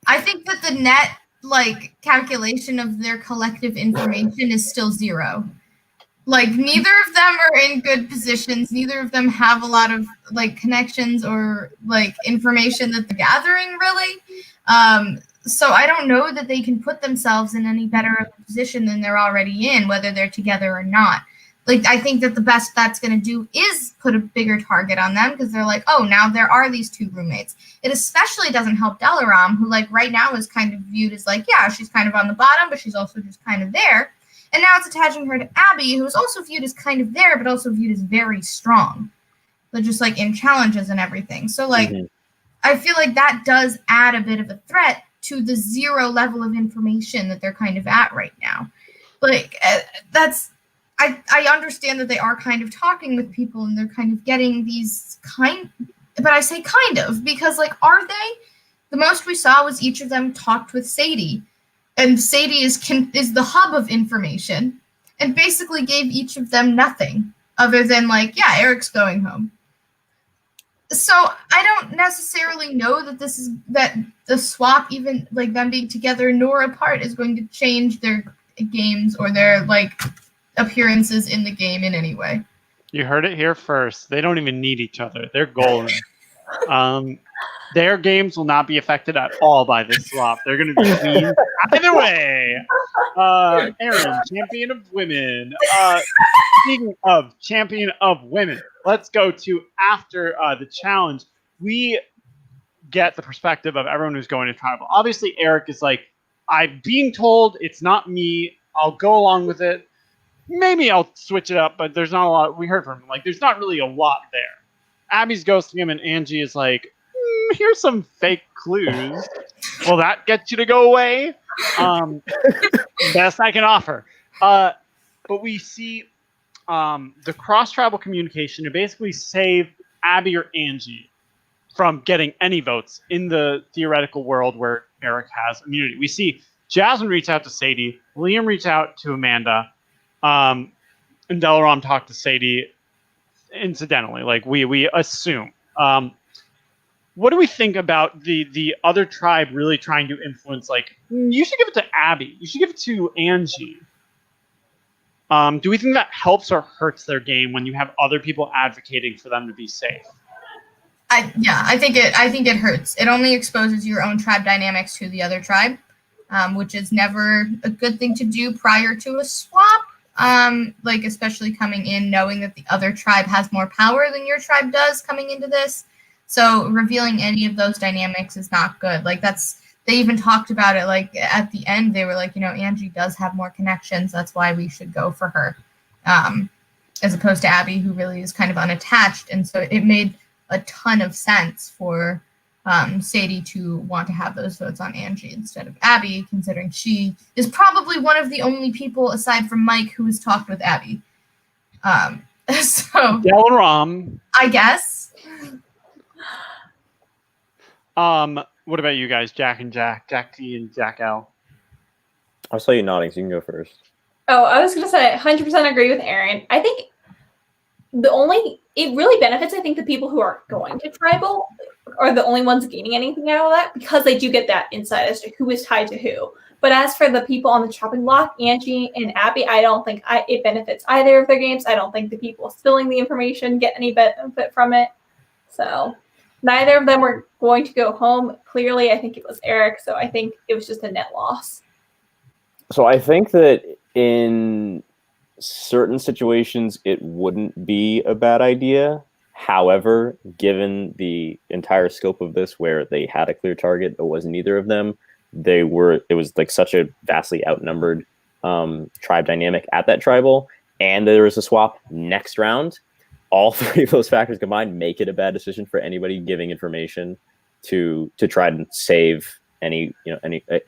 I think that the net like calculation of their collective information is still 0. Like neither of them are in good positions. Neither of them have a lot of like connections or like information that they're gathering really. So I don't know that they can put themselves in any better of a position than they're already in, whether they're together or not. Like I think that the best that's going to do is put a bigger target on them because they're like, oh, now there are these 2 roommates. It especially doesn't help Delaram, who like right now is kind of viewed as like, yeah, she's kind of on the bottom, but she's also just kind of there. And now it's attaching her to Abby, who is also viewed as kind of there, but also viewed as very strong. But just like in challenges and everything. So like, I feel like that does add a bit of a threat to the 0 level of information that they're kind of at right now. Like I understand that they are kind of talking with people and they're kind of getting these but I say kind of because like, are they? The most we saw was each of them talked with Sadie. And Sadie is the hub of information and basically gave each of them nothing other than like, yeah, Eric's going home. So I don't necessarily know that that the swap, even like them being together nor apart, is going to change their games or their like appearances in the game in any way. You heard it here first. They don't even need each other. They're golden. Their games will not be affected at all by this swap. They're going to be clean either way. Aaron, champion of women. Speaking of champion of women, let's go to after the challenge. We get the perspective of everyone who's going to tribal. Obviously, Eric is like, I'm being told it's not me. I'll go along with it. Maybe I'll switch it up, but there's not a lot. We heard from him. Like, there's not really a lot there. Abby's ghosting him, and Angie is like, here's some fake clues. Will that get you to go away? Best I can offer. But we see the cross-tribal communication to basically save Abby or Angie from getting any votes in the theoretical world where Eric has immunity. We see Jasmine reach out to Sadie, Liam reach out to Amanda, and Delaram talk to Sadie incidentally. Like we assume. What do we think about the other tribe really trying to influence, like, you should give it to Abby, you should give it to Angie? Do we think that helps or hurts their game when you have other people advocating for them to be safe? I think it hurts. It only exposes your own tribe dynamics to the other tribe, which is never a good thing to do prior to a swap. Like especially coming in knowing that the other tribe has more power than your tribe does coming into this. So revealing any of those dynamics is not good. Like they even talked about it. Like at the end, they were like, Angie does have more connections. That's why we should go for her, as opposed to Abby, who really is kind of unattached. And so it made a ton of sense for Sadie to want to have those votes on Angie instead of Abby, considering she is probably one of the only people aside from Mike who has talked with Abby. So Delaram, I guess. What about you guys, Jacq and Jacq, Jacq T and Jacq L? I'll say you nodding, so you can go first. Oh, I was going to say 100% agree with Aaron. I think it really benefits, I think, the people who are going to tribal are the only ones gaining anything out of that because they do get that insight as to who is tied to who. But as for the people on the chopping block, Angie and Abby, I don't think it benefits either of their games. I don't think the people spilling the information get any benefit from it. So neither of them were going to go home. Clearly, I think it was Eric. So I think it was just a net loss. So I think that in certain situations, it wouldn't be a bad idea. However, given the entire scope of this, where they had a clear target, it was neither of them. It was like such a vastly outnumbered tribe dynamic at that tribal, and there was a swap next round. All three of those factors combined make it a bad decision for anybody giving information to try to save any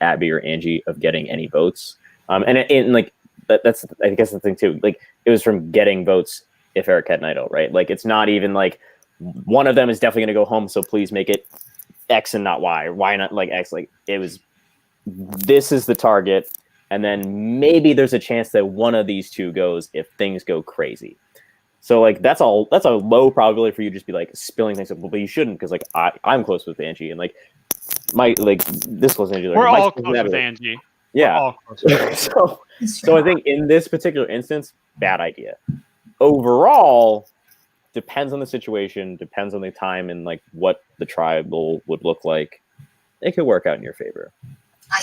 Abby or Angie of getting any votes. And like that's I guess the thing too. Like it was from getting votes if Eric had Nido, right? Like it's not even like one of them is definitely going to go home, so please make it X and not Y. Or why not like X? Like it was. This is the target, and then maybe there's a chance that one of these two goes if things go crazy. So like that's a low probability for you to just be like spilling things, but you shouldn't, because like I'm close with Angie, and like this close with Angie. We're all close with Angie. Yeah. All close with Angie. So I think in this particular instance, bad idea. Overall, depends on the situation, depends on the time, and like what the tribal would look like. It could work out in your favor.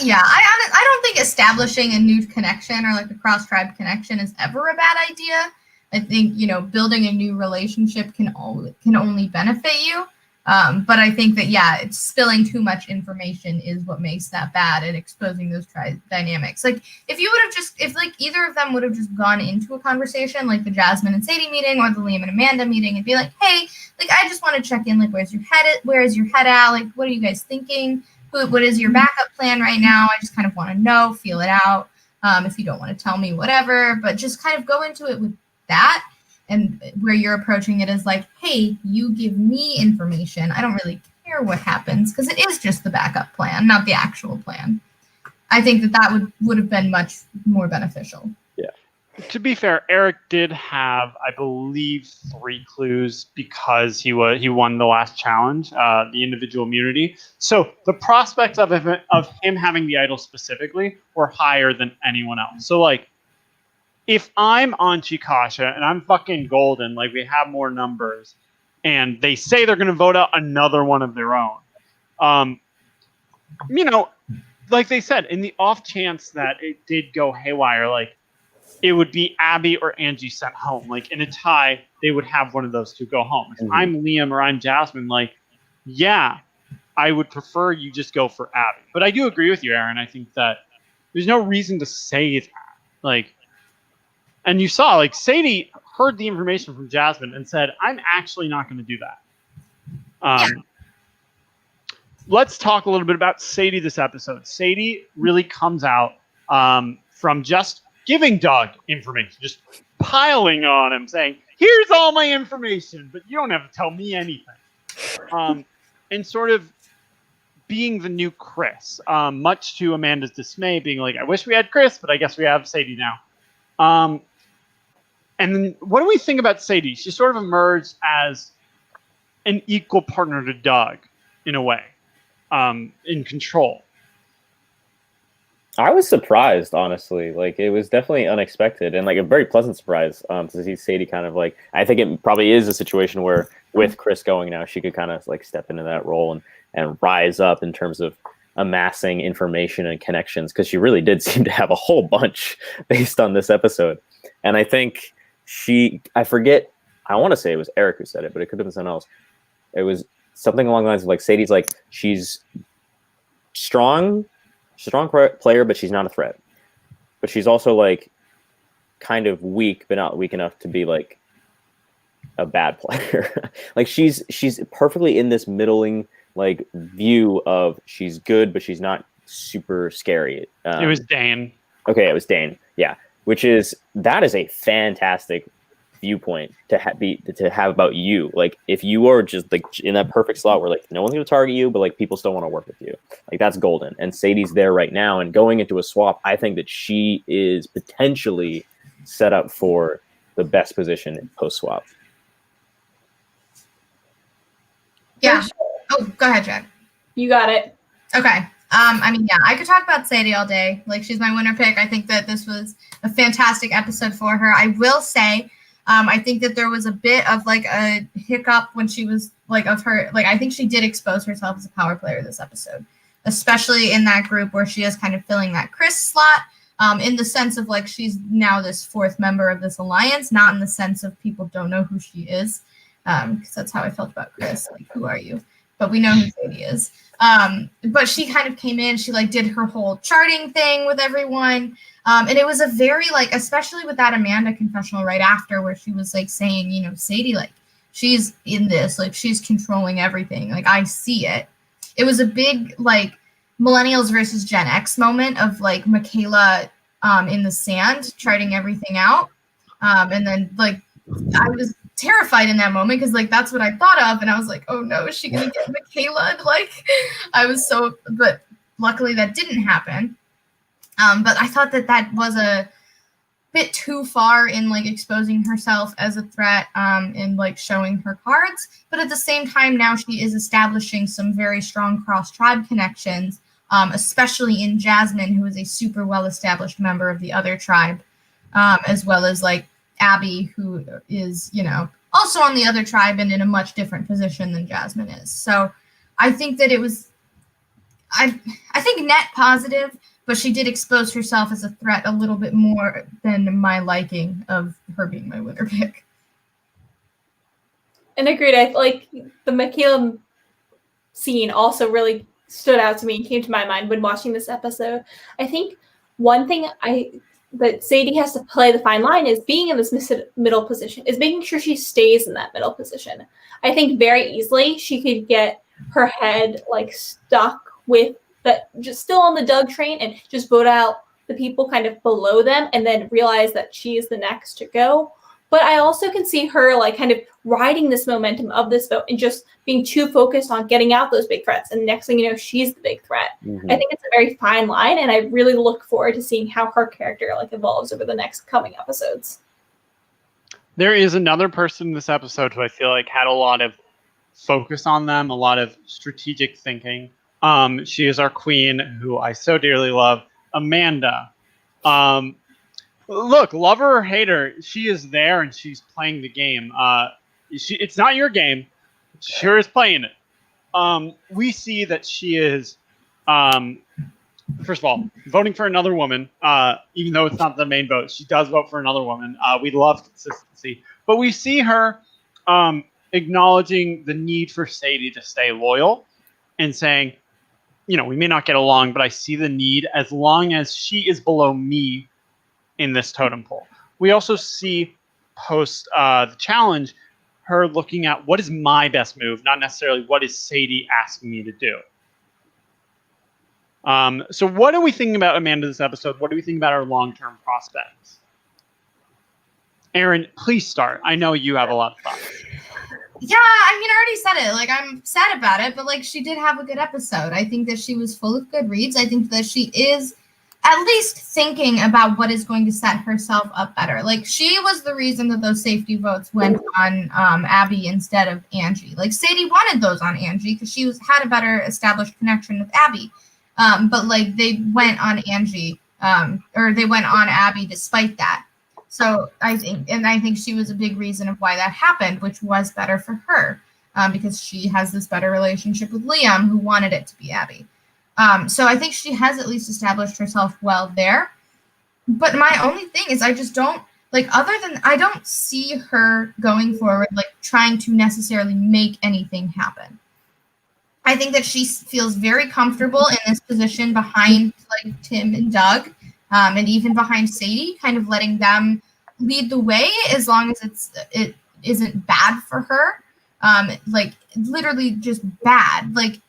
Yeah, I don't think establishing a new connection or like a cross-tribe connection is ever a bad idea. I think, you know, building a new relationship can only benefit you. But I think that, yeah, it's spilling too much information is what makes that bad, and exposing those dynamics. Like if like either of them would have just gone into a conversation like the Jasmine and Sadie meeting or the Liam and Amanda meeting and be like, hey, like I just want to check in, like where is your head at? Like what are you guys thinking? What is your backup plan right now? I just kind of want to know, feel it out. If you don't want to tell me, whatever, but just kind of go into it with that. And where you're approaching it is like, hey, you give me information. I don't really care what happens, because it is just the backup plan, not the actual plan. I think that would have been much more beneficial. Yeah. To be fair, Eric did have, I believe, 3 clues because he won the last challenge, the individual immunity. So the prospects of him having the idol specifically were higher than anyone else. So like, if I'm on Chikasha and I'm fucking golden, like we have more numbers, and they say they're going to vote out another one of their own, you know, like they said, in the off chance that it did go haywire, like it would be Abby or Angie sent home. Like in a tie, they would have one of those two go home. If I'm Liam or I'm Jasmine, like, yeah, I would prefer you just go for Abby. But I do agree with you, Aaron. I think that there's no reason to say that. Like, and you saw, like, Sadie heard the information from Jasmine and said, I'm actually not going to do that. Let's talk a little bit about Sadie this episode. Sadie really comes out from just giving Doug information, just piling on him, saying, here's all my information, but you don't have to tell me anything. And sort of being the new Chris, much to Amanda's dismay, being like, I wish we had Chris, but I guess we have Sadie now. And then what do we think about Sadie? She sort of emerged as an equal partner to Doug, in a way, in control. I was surprised, honestly. Like, it was definitely unexpected and like a very pleasant surprise to see Sadie kind of like, I think it probably is a situation where with Chris going now, she could kind of like step into that role and rise up in terms of amassing information and connections, because she really did seem to have a whole bunch based on this episode. And I think I forget, I want to say it was Eric who said it, but it could have been someone else. It was something along the lines of like, Sadie's like, she's strong player, but she's not a threat. But she's also like kind of weak, but not weak enough to be like a bad player. Like she's perfectly in this middling like view of she's good, but she's not super scary. It was Dane. Okay, it was Dane. Yeah. That is a fantastic viewpoint to have about you. Like if you are just like in that perfect slot where like no one's going to target you, but like people still want to work with you, like that's golden. And Sadie's there right now, and going into a swap, I think that she is potentially set up for the best position in post swap. Yeah. Oh, go ahead, Jack. You got it. Okay. I mean, yeah, I could talk about Sadie all day. Like, she's my winner pick. I think that this was a fantastic episode for her. I will say, I think that there was a bit of like a hiccup when she was like of her, like, I think she did expose herself as a power player this episode, especially in that group where she is kind of filling that Chris slot, in the sense of like, she's now this 4th member of this alliance, not in the sense of people don't know who she is. Because that's how I felt about Chris. Like, who are you? But we know who Sadie is. But she kind of came in, she like did her whole charting thing with everyone. And it was a very like, especially with that Amanda confessional right after where she was like saying, you know, Sadie, like she's in this, like she's controlling everything. Like I see it. It was a big like millennials versus Gen X moment of like Michaela in the sand charting everything out. And then like I was terrified in that moment because like that's what I thought of, and I was like, oh no, is she gonna get Michaela? Like I was so, but luckily that didn't happen. But I thought that was a bit too far in like exposing herself as a threat and like showing her cards. But at the same time, now she is establishing some very strong cross-tribe connections, especially in Jasmine, who is a super well-established member of the other tribe, as well as like Abby, who is, also on the other tribe and in a much different position than Jasmine is. So I think that it was, I think net positive, but she did expose herself as a threat a little bit more than my liking of her being my winner pick. And agreed. I like the Michaela scene also really stood out to me and came to my mind when watching this episode. I think one thing that Sadie has to play the fine line is being in this middle position, is making sure she stays in that middle position. I think very easily she could get her head like stuck with just still on the Doug train and just vote out the people kind of below them and then realize that she is the next to go. But I also can see her like kind of riding this momentum of this vote and just being too focused on getting out those big threats. And next thing you know, she's the big threat. Mm-hmm. I think it's a very fine line, and I really look forward to seeing how her character like evolves over the next coming episodes. There is another person in this episode who I feel like had a lot of focus on them, a lot of strategic thinking. She is our queen, who I so dearly love, Amanda. Look, love her or hate her, she is there and she's playing the game. It's not your game. She sure is playing it. We see that she is, first of all, voting for another woman, even though it's not the main vote. She does vote for another woman. We love consistency. But we see her acknowledging the need for Sadie to stay loyal and saying, we may not get along, but I see the need as long as she is below me in this totem pole. We also see post the challenge, her looking at what is my best move, not necessarily what is Sadie asking me to do. So what are we thinking about Amanda this episode? What do we think about our long-term prospects? Aaron, please start. I know you have a lot of thoughts. Yeah, I already said it. Like, I'm sad about it, but like, she did have a good episode. I think that she was full of good reads. I think that she is at least thinking about what is going to set herself up better. Like, she was the reason that those safety votes went on Abby instead of Angie. Like, Sadie wanted those on Angie because she had a better established connection with Abby. But like, they went on Angie, or they went on Abby despite that. So I think she was a big reason of why that happened, which was better for her, because she has this better relationship with Liam, who wanted it to be Abby. So I think she has at least established herself well there. But my only thing is I just don't, like, I don't see her going forward, like, trying to necessarily make anything happen. I think that she feels very comfortable in this position behind, like, Tim and Doug, and even behind Sadie, kind of letting them lead the way as long as it isn't bad for her. Like, literally just bad. Like,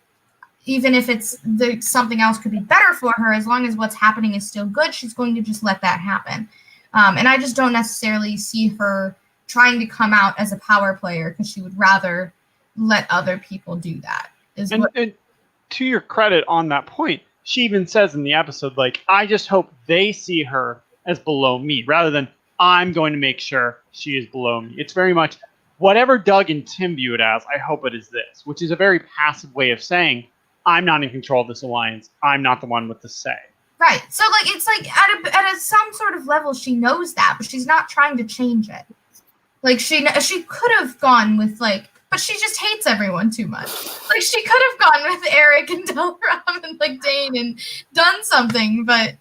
even if something else could be better for her, as long as what's happening is still good, she's going to just let that happen. And I just don't necessarily see her trying to come out as a power player because she would rather let other people do that. And to your credit on that point, she even says in the episode, like, I just hope they see her as below me rather than I'm going to make sure she is below me. It's very much whatever Doug and Tim view it as, I hope it is this, which is a very passive way of saying I'm not in control of this alliance. I'm not the one with the say. Right. So, like, it's like at some sort of level, she knows that, but she's not trying to change it. Like, she could have gone with, like, but she just hates everyone too much. Like, she could have gone with Eric and Delram and, like, Dane and done something, but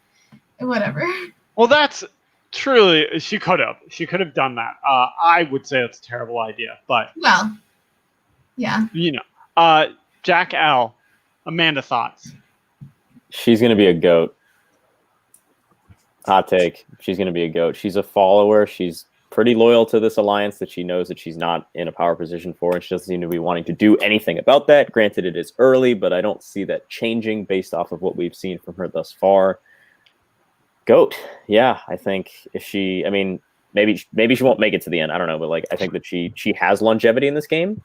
whatever. Well, that's truly, she could have. She could have done that. I would say it's a terrible idea, but. Well, yeah. Jacq L., Amanda, thoughts? She's going to be a goat. Hot take. She's going to be a goat. She's a follower. She's pretty loyal to this alliance that she knows that she's not in a power position for, and she doesn't seem to be wanting to do anything about that. Granted, it is early, but I don't see that changing based off of what we've seen from her thus far. Goat. Yeah, I think if she, I mean, maybe she won't make it to the end. I don't know, but like, I think that she has longevity in this game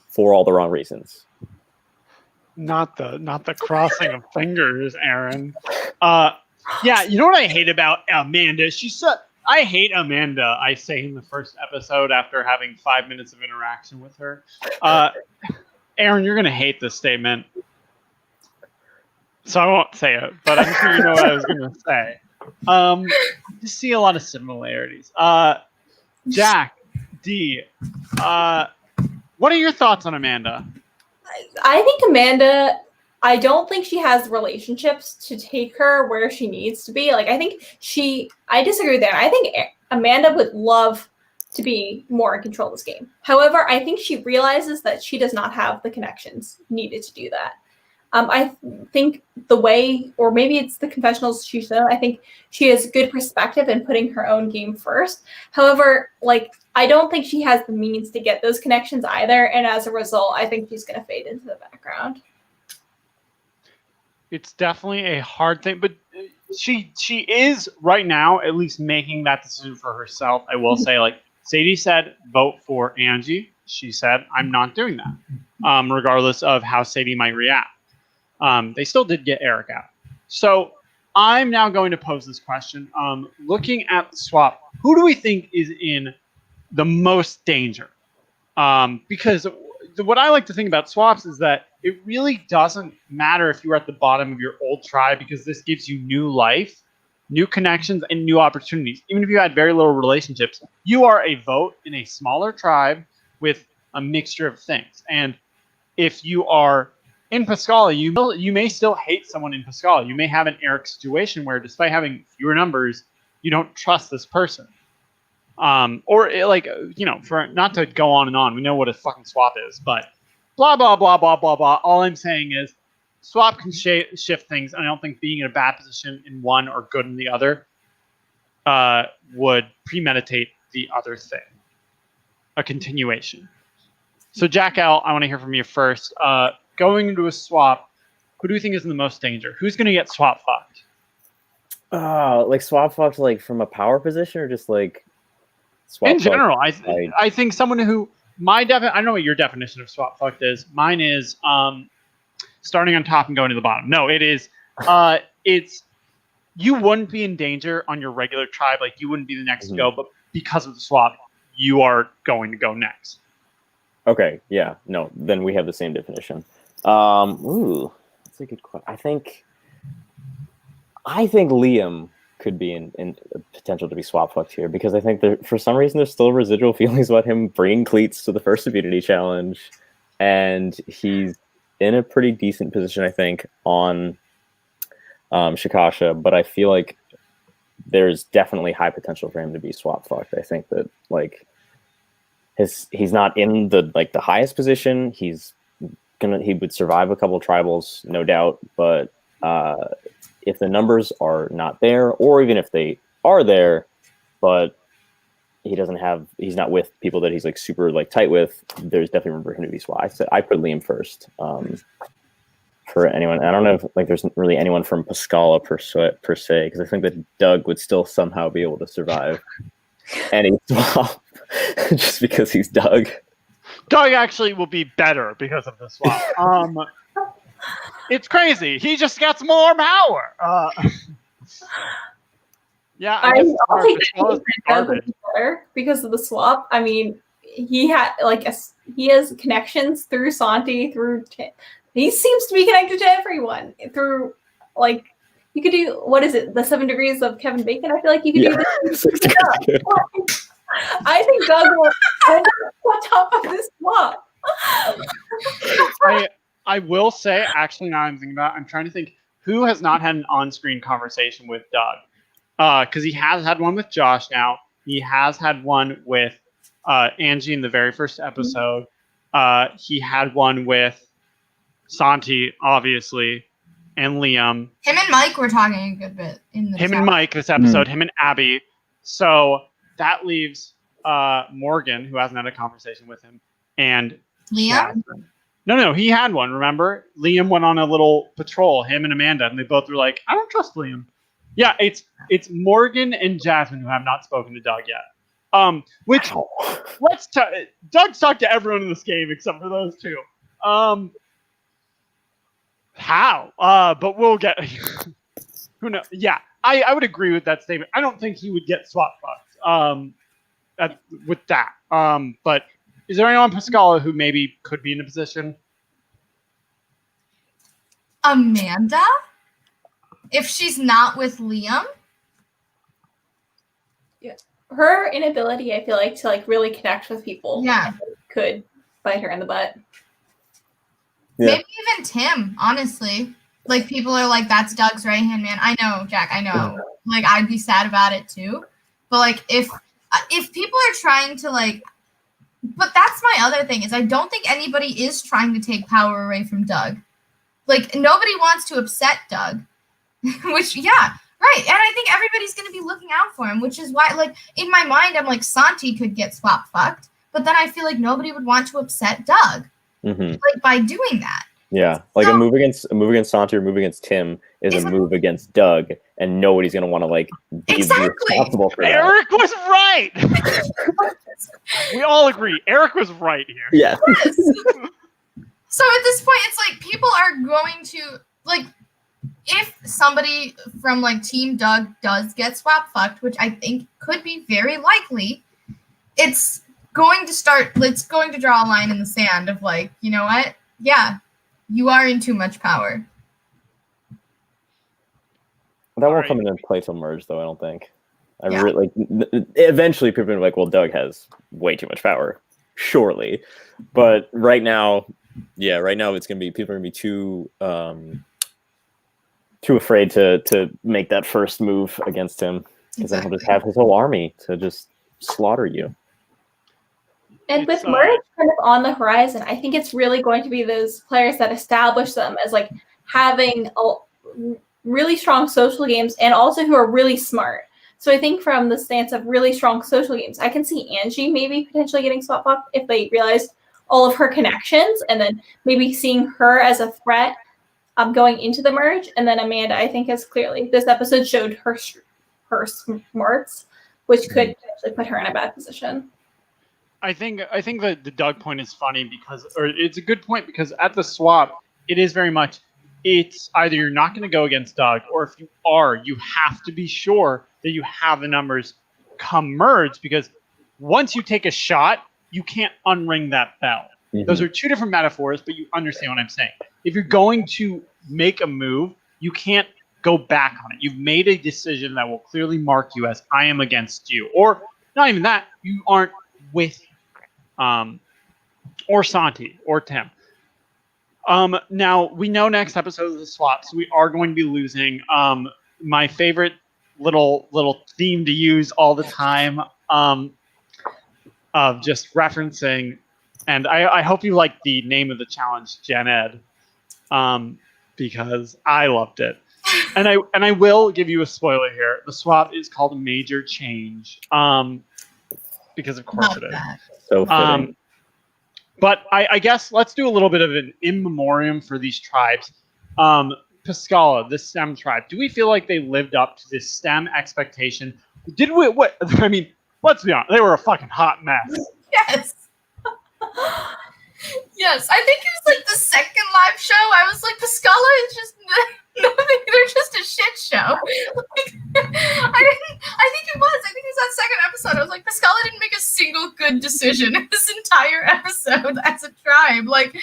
for all the wrong reasons. Not the crossing of fingers, Aaron. I Yeah, you know what I hate about Amanda? I hate Amanda, I say in the first episode after having 5 minutes of interaction with her. Aaron, you're going to hate this statement. So I won't say it, but I'm sure you know what I was going to say. Just see a lot of similarities. Jacq, D, what are your thoughts on Amanda? I think Amanda, I don't think she has relationships to take her where she needs to be. Like, I disagree with that. I think Amanda would love to be more in control of this game. However, I think she realizes that she does not have the connections needed to do that. I think the way, or maybe it's the confessionals she's done, I think she has good perspective in putting her own game first. However, like, I don't think she has the means to get those connections either. And as a result, I think she's going to fade into the background. It's definitely a hard thing, but she is right now at least making that decision for herself. I will say, like Sadie said, vote for Angie. She said, I'm not doing that, regardless of how Sadie might react. They still did get Eric out. So I'm now going to pose this question. Looking at the swap, who do we think is in the most danger? Because what I like to think about swaps is that it really doesn't matter if you're at the bottom of your old tribe, because this gives you new life, new connections, and new opportunities. Even if you had very little relationships, you are a vote in a smaller tribe with a mixture of things. And if you are in Pascala, you may still hate someone in Pascala. You may have an Eric situation where, despite having fewer numbers, you don't trust this person. Or for not to go on and on, we know what a fucking swap is, but blah blah blah blah blah blah. All I'm saying is, swap can shift things, and I don't think being in a bad position in one or good in the other would premeditate the other thing. A continuation. So Jacq L, I want to hear from you first. Going into a swap, who do you think is in the most danger? Who's going to get swap fucked? Like swap fucked, like from a power position, or just like swap in general? Fucked, I think someone who I don't know what your definition of swap fucked is. Mine is starting on top and going to the bottom. No, it is it's you wouldn't be in danger on your regular tribe, like you wouldn't be the next to go, but because of the swap, you are going to go next. Okay, yeah, no, then we have the same definition. That's a good question. I think Liam could be in potential to be swap fucked here, because I think for some reason there's still residual feelings about him bringing cleats to the first immunity challenge, and he's in a pretty decent position, I think, on Shikasha, but I feel like there's definitely high potential for him to be swap fucked. I think that like he's not in the highest position. He would survive a couple tribals, no doubt, but if the numbers are not there, or even if they are there, but he's not with people that he's like super like tight with, there's definitely room for him to be swap. I put Liam first. For anyone, I don't know if like there's really anyone from Pascala per se, because I think that Doug would still somehow be able to survive any swap just because he's Doug. Doug actually will be better because of the swap. It's crazy. He just gets more power. Yeah, I guess garbage better because of the swap. I mean, he has connections through Santi, through. He seems to be connected to everyone through, like, you could do, what is it, the 7 degrees of Kevin Bacon? I feel like you could do this. I think Doug will end up on top of this swap. I will say, actually, now I'm thinking about it, I'm trying to think who has not had an on-screen conversation with Doug. Because he has had one with Josh now. He has had one with Angie in the very first episode. He had one with Santi, obviously, and Liam. Him and Mike were talking a good bit in the Him and Mike this episode, him and Abby. So that leaves Morgan, who hasn't had a conversation with him, and Liam? No, he had one, remember? Liam went on a little patrol, him and Amanda, and they both were like, I don't trust Liam. Yeah, it's Morgan and Jasmine who have not spoken to Doug yet. Which, Doug's talked to everyone in this game except for those two. How? But we'll get. Who knows? Yeah, I would agree with that statement. I don't think he would get swap fucked with that. But is there anyone Pascala who maybe could be in a position? Amanda? If she's not with Liam? Her inability, I feel like, to like really connect with people, Yeah. could bite her in the butt. Yeah. Maybe even Tim, honestly. Like, people are like, that's Doug's right-hand man. I know, Jack, I know. Like, I'd be sad about it, too. But, like, if people are trying to, like... But that's my other thing, is I don't think anybody is trying to take power away from Doug. Like, nobody wants to upset Doug. Which, yeah, right. And I think everybody's going to be looking out for him, which is why, like, in my mind, I'm like, Santi could get swap fucked. But then I feel like nobody would want to upset Doug, like, by doing that. Yeah, like a move against Santi or a move against Tim is a move against Doug, and nobody's gonna want to like be responsible for that. Eric was right. We all agree. Eric was right here. Yeah. Yes. So at this point, it's like people are going to like, if somebody from like Team Doug does get swap fucked, which I think could be very likely, it's going to draw a line in the sand of like, you know what? Yeah, you are in too much power. That won't come into play till merge, though. I don't think. Eventually, people are like, "Well, Doug has way too much power, surely." But right now, it's gonna be people are gonna be too afraid to make that first move against him, because then he'll just have his whole army to just slaughter you. And with merge kind of on the horizon, I think it's really going to be those players that establish them as like having really strong social games and also who are really smart. So I think from the stance of really strong social games, I can see Angie maybe potentially getting swap fucked if they realize all of her connections, and then maybe seeing her as a threat going into the merge. And then Amanda, I think, has clearly, this episode showed her smarts, which could potentially put her in a bad position. I think that the Doug point is funny it's a good point because at the swap, it is very much, it's either you're not going to go against Doug, or if you are, you have to be sure that you have the numbers come merge, because once you take a shot, you can't unring that bell. Mm-hmm. Those are two different metaphors, but you understand what I'm saying. If you're going to make a move, you can't go back on it. You've made a decision that will clearly mark you as I am against you, or not even that, you aren't with or Santi or Tim. Now we know next episode is the swap, so we are going to be losing my favorite little theme to use all the time of just referencing, and I hope you like the name of the challenge, Gen Ed, because I loved it. And I will give you a spoiler here. The swap is called Major Change, because of course it is. So fitting. But I guess let's do a little bit of an in memoriam for these tribes. Pascala, the STEM tribe, do we feel like they lived up to this STEM expectation? Did we? What? I mean, let's be honest, they were a fucking hot mess. Yes. Yes, I think it was like the second live show. I was like, Pascala is just they're just a shit show. Like, I think it was that second episode. I was like, Pascala didn't make a single good decision in this entire episode as a tribe. Like,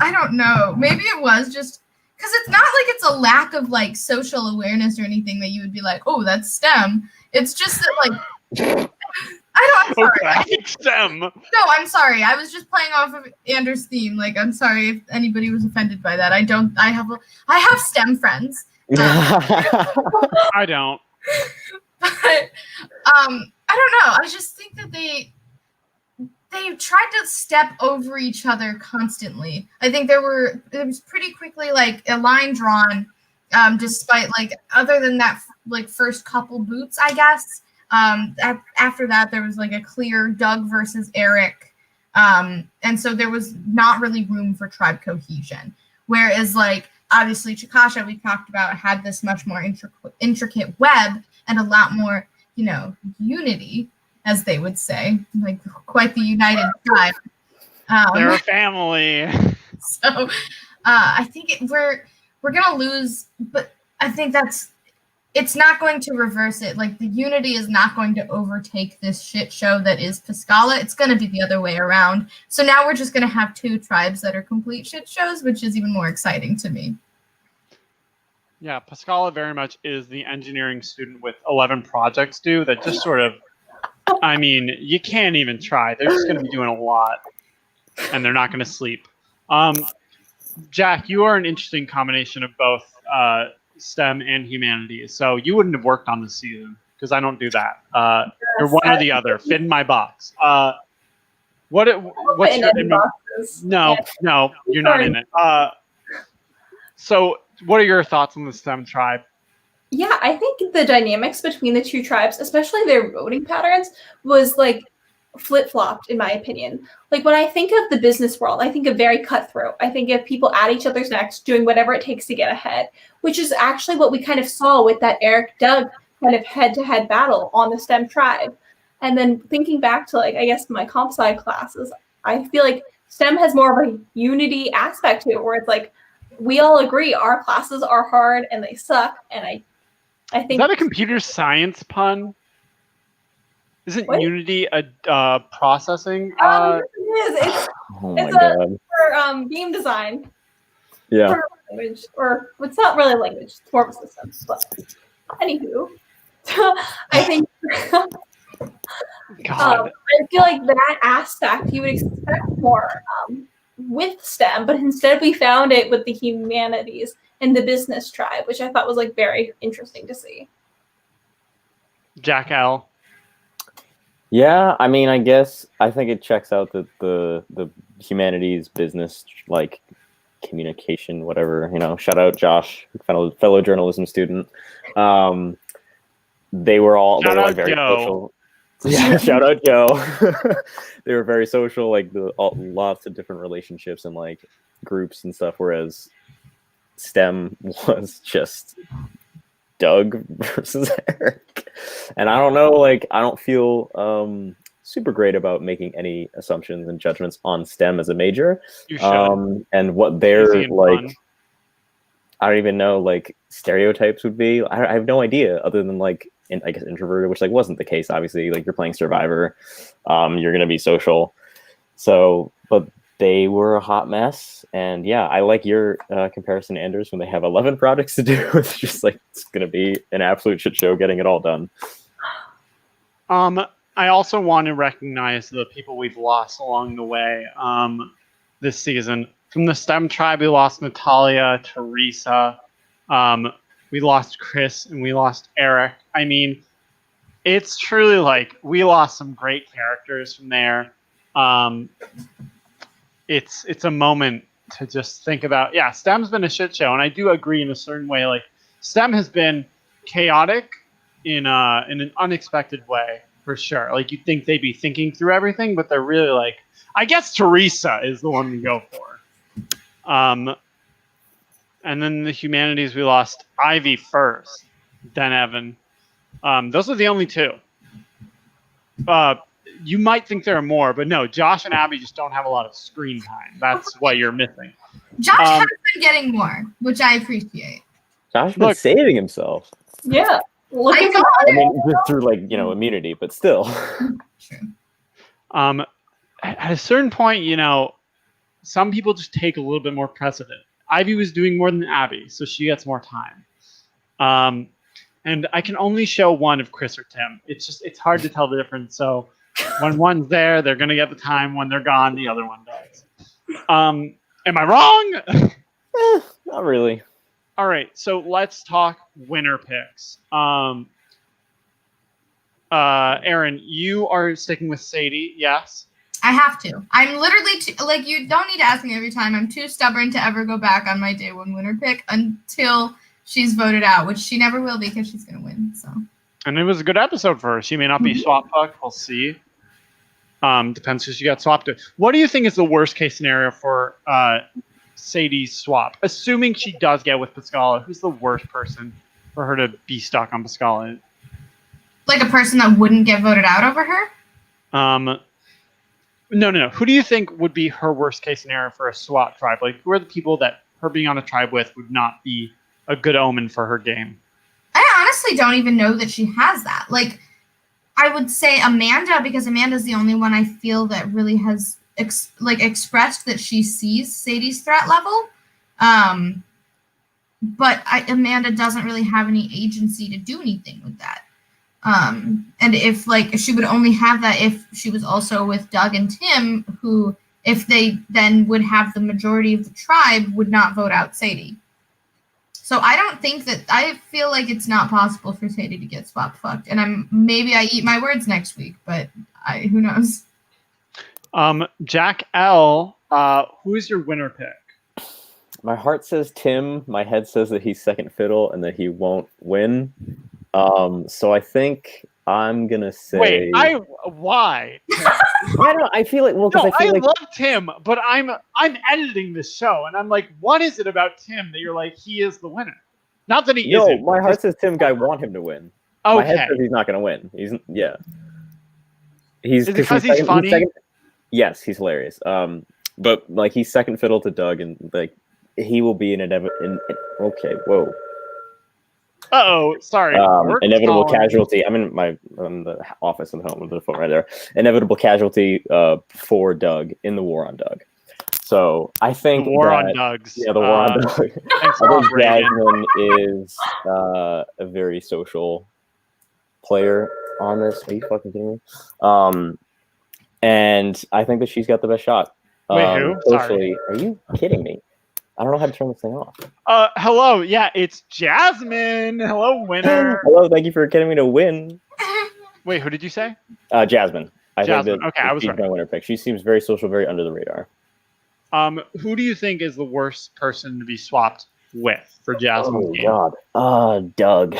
I don't know. Maybe it was just because it's not like it's a lack of like social awareness or anything that you would be like, oh, that's STEM. It's just that like I'm sorry. Okay, STEM. No, I'm sorry. I was just playing off of Anders' theme. Like, I'm sorry if anybody was offended by that. I have STEM friends. I don't. But I don't know. I just think that they tried to step over each other constantly. I think there was pretty quickly like a line drawn, despite like other than that like first couple boots, I guess. After that, there was like a clear Doug versus Eric. And so there was not really room for tribe cohesion. Whereas like, obviously Chikasha, we talked about, had this much more intricate web and a lot more, unity, as they would say, like quite the united tribe. They're a family. So I think we're going to lose, but I think that's it's not going to reverse it. Like, the unity is not going to overtake this shit show that is Piscala. It's going to be the other way around. So now we're just going to have 2 tribes that are complete shit shows, which is even more exciting to me. Yeah, Piscala very much is the engineering student with 11 projects due that just sort of, I mean, you can't even try. They're just going to be doing a lot, and they're not going to sleep. Jacq, you are an interesting combination of both STEM and humanities. So you wouldn't have worked on this season because I don't do that. You're one or the other. Fit in my box. What's your No, you're not in it. So what are your thoughts on the STEM tribe? Yeah, I think the dynamics between the 2 tribes, especially their voting patterns, was like flip-flopped in my opinion. Like when I think of the business world, I think of very cutthroat. I think of people at each other's necks doing whatever it takes to get ahead, which is actually what we kind of saw with that Eric Doug kind of head-to-head battle on the STEM tribe. And then thinking back to like, I guess my comp sci classes, I feel like STEM has more of a unity aspect to it where it's like, we all agree our classes are hard and they suck. And I think— Is that a computer science pun? Isn't What? Unity a processing? It is. Oh It's my god. for game design. Yeah. For language, or it's not really language, it's more of a system. But anywho, I think God. I feel like that aspect you would expect more with STEM, but instead we found it with the humanities and the business tribe, which I thought was like very interesting to see. Jacq L. Yeah, I mean, I guess I think it checks out that the humanities, business, like communication, whatever, you know. Shout out Josh, fellow journalism student. They were like very social. Yeah, shout out Joe. They were very social, like lots of different relationships and like groups and stuff. Whereas STEM was just Doug versus Eric. And I don't know, like I don't feel super great about making any assumptions and judgments on STEM as a major. You should. And what they're like, fun. I don't even know, like stereotypes would be. I have no idea other than like, I guess introverted, which like wasn't the case. Obviously, like you're playing Survivor, you're gonna be social. So, but they were a hot mess, and yeah, I like your comparison, Anders, when they have 11 projects to do. It's just like it's gonna be an absolute shit show getting it all done. I also want to recognize the people we've lost along the way this season. From the STEM tribe, we lost Natalia, Teresa, we lost Chris, and we lost Eric. I mean, it's truly like we lost some great characters from there. It's a moment to just think about. Yeah, STEM's been a shit show, and I do agree in a certain way. Like STEM has been chaotic in an unexpected way for sure. Like you'd think they'd be thinking through everything, but they're really like. I guess Teresa is the one we go for. And then the humanities, we lost Ivy first, then Evan. Those are the only 2. You might think there are more, but no, Josh and Abby just don't have a lot of screen time. That's what you're missing. Josh has been getting more, which I appreciate. Josh been saving himself. Yeah. I mean, just through like, you know, immunity, but still. True. At a certain point, you know, some people just take a little bit more precedent. Ivy was doing more than Abby, so she gets more time. And I can only show one of Chris or Tim. It's hard to tell the difference. So when one's there, they're going to get the time. When they're gone, the other one does. Am I wrong? Not really. All right, so let's talk winner picks. Aaron, you are sticking with Sadie, yes? I have to. I'm literally like, you don't need to ask me every time. I'm too stubborn to ever go back on my day 1 winner pick until she's voted out, which she never will because she's going to win. So. And it was a good episode for her. She may not be swap fucked. We'll see. Depends who she got swapped to. What do you think is the worst case scenario for Sadie's swap? Assuming she does get with Piscala, who's the worst person for her to be stuck on Piscala? Like a person that wouldn't get voted out over her? No. Who do you think would be her worst case scenario for a swap tribe? Like, who are the people that her being on a tribe with would not be a good omen for her game? I honestly don't even know that she has that. Like, I would say Amanda, because Amanda's the only one I feel that really has expressed that she sees Sadie's threat level. But Amanda doesn't really have any agency to do anything with that. And if she would only have that if she was also with Doug and Tim, who, if they then would have the majority of the tribe, would not vote out Sadie. So I feel like it's not possible for Sadie to get swap fucked. And maybe I eat my words next week, but who knows? Jacq L, who's your winner pick? My heart says Tim. My head says that he's second fiddle and that he won't win. So I think I'm gonna say. Wait, why? I feel like I love Tim, but I'm editing this show, and I'm like, what is it about Tim that you're like he is the winner? Not that he isn't. No, my heart says Tim. I want him to win. Okay. My head says he's not gonna win. He's Is it because he's funny? Yes, he's hilarious. But like he's second fiddle to Doug, and like he will be okay, whoa. Uh-oh, sorry. Inevitable casualty. I'm in the office and home with the phone right there. Inevitable casualty for Doug in the war on Doug. So I think the war on Doug's. Yeah, the war on Doug. I think Jasmine is a very social player on this. Are you fucking kidding me? And I think that she's got the best shot. Wait, who? Socially. Are you kidding me? I don't know how to turn this thing off. Hello. Yeah, it's Jasmine. Hello, winner. Hello, thank you for getting me to win. Wait, who did you say? Jasmine. Jasmine. Okay, I was she's right. My winner pick. She seems very social, very under the radar. Who do you think is the worst person to be swapped with for Jasmine's game? God. Doug.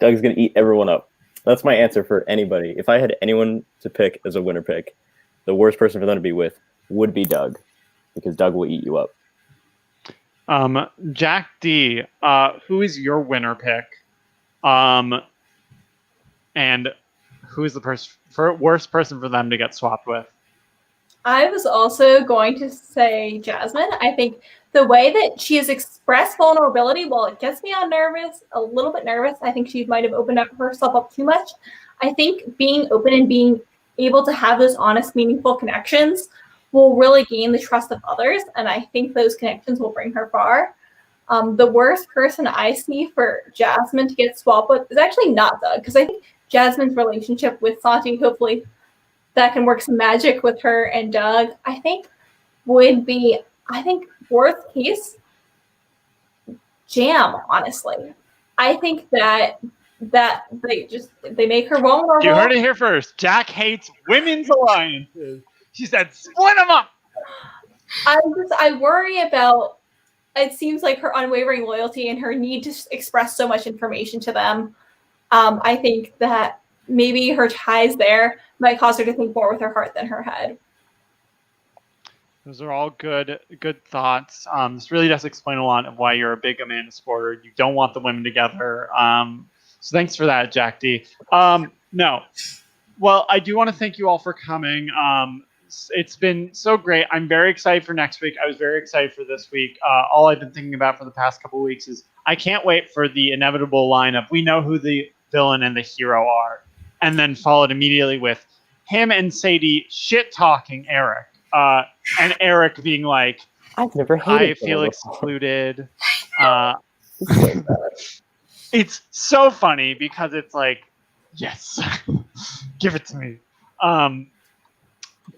Doug's gonna eat everyone up. That's my answer for anybody. If I had anyone to pick as a winner pick, the worst person for them to be with would be Doug. Because Doug will eat you up. Jacq D, who is your winner pick? And who is the worst person for them to get swapped with? I was also going to say Jasmine. I think the way that she has expressed vulnerability, while it gets me a little bit nervous, I think she might have opened up herself up too much. I think being open and being able to have those honest, meaningful connections will really gain the trust of others, and I think those connections will bring her far. The worst person I see for Jasmine to get swapped with is actually not Doug, because I think Jasmine's relationship with Santi, hopefully that can work some magic with her and Doug, I think would be, worst case, Jam, honestly. I think that they make her vulnerable. You heard it here first. Jacq hates women's alliances. She said, split them up. I worry about, it seems like her unwavering loyalty and her need to express so much information to them. I think that maybe her ties there might cause her to think more with her heart than her head. Those are all good thoughts. This really does explain a lot of why you're a big Amanda supporter. You don't want the women together. So thanks for that, Jacq D. No. Well, I do want to thank you all for coming. It's been so great. I'm very excited for next week. I was very excited for this week. All I've been thinking about for the past couple of weeks is I can't wait for the inevitable lineup. We know who the villain and the hero are. And then followed immediately with him and Sadie shit-talking Eric. And Eric being like, I've never hated I feel excluded. It's so funny because it's like, yes, give it to me.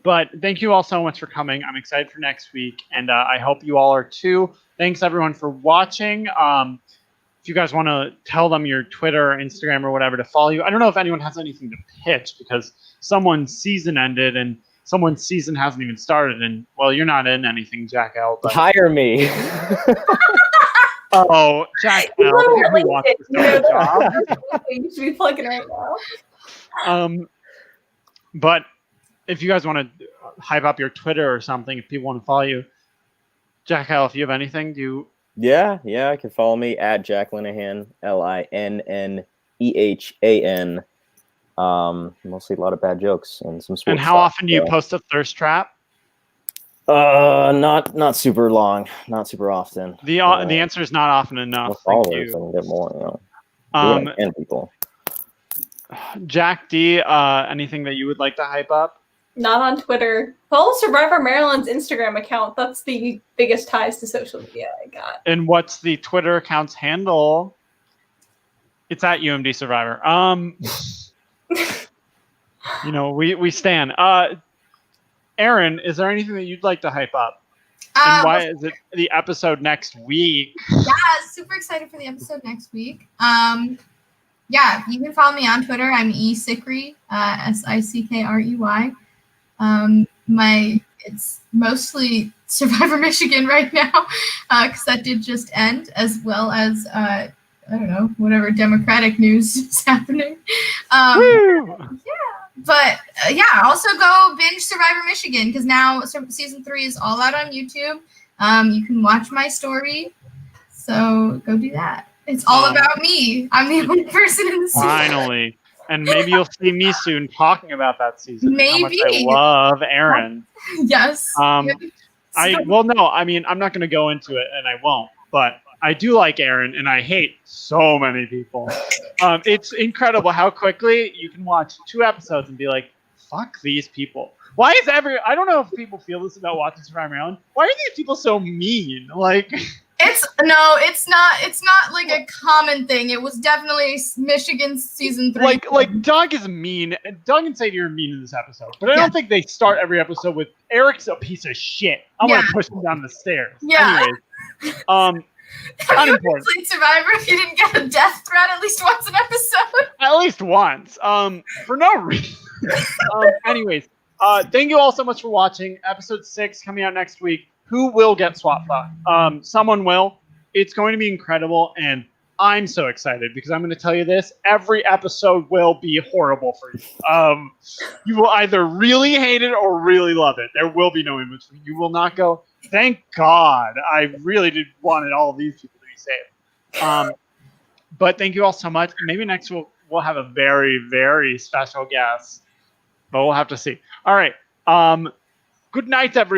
But thank you all so much for coming. I'm excited for next week, and I hope you all are too. Thanks, everyone, for watching. If you guys want to tell them your Twitter or Instagram or whatever to follow you. I don't know if anyone has anything to pitch because someone's season ended and someone's season hasn't even started. And, well, you're not in anything, Jacq L. But... Hire me. Oh, Jacq L. Who wants to start a job? You should be plugging right now. But if you guys want to hype up your Twitter or something, if people want to follow you, Jacq L, if you have anything, do you... Yeah, you can follow me at Jack Linehan, Linnehan. Mostly a lot of bad jokes and some sports. And how often do you post a thirst trap? Not super long, not super often. The answer is not often enough. With Thank followers, you. I can get more. You know, do what I can, people. Jack D, anything that you would like to hype up? Not on Twitter. Follow Survivor Maryland's Instagram account. That's the biggest ties to social media I got. And what's the Twitter account's handle? It's at UMD Survivor. You know, we stand. Aaron, is there anything that you'd like to hype up? And why is it the episode next week? Yeah, super excited for the episode next week. Yeah, you can follow me on Twitter. I'm eSikrey, SICKREY. It's mostly Survivor Michigan right now, because that did just end, as well as I don't know, whatever Democratic news is happening. But also go binge Survivor Michigan, because now season 3 is all out on YouTube. You can watch my story, so go do that. It's all about me. I'm the only person in the season. Finally. And maybe you'll see me soon talking about that season. Maybe. How much I love Aaron. Yes. I'm not going to go into it, and I won't. But I do like Aaron, and I hate so many people. It's incredible how quickly you can watch 2 episodes and be like, fuck these people. Why is I don't know if people feel this about watching Survivor Maryland. Why are these people so mean? Like... It's not like a common thing. It was definitely Michigan's season 3. Like Doug is mean. Doug and Sadie are mean in this episode, but I don't think they start every episode with Eric's a piece of shit. I'm gonna push him down the stairs. Yeah. Anyways, have you ever played Survivor if you didn't get a death threat at least once an episode? At least once. For no reason. Anyways, thank you all so much for watching. Episode 6 coming out next week. Who will get swap fucked? Someone will. It's going to be incredible, and I'm so excited because I'm going to tell you this. Every episode will be horrible for you. You will either really hate it or really love it. There will be no in between. You will not go, thank God. I really did wanted all of these people to be saved. But thank you all so much. Maybe next we'll have a very, very special guest, but we'll have to see. All right. Good night, everyone.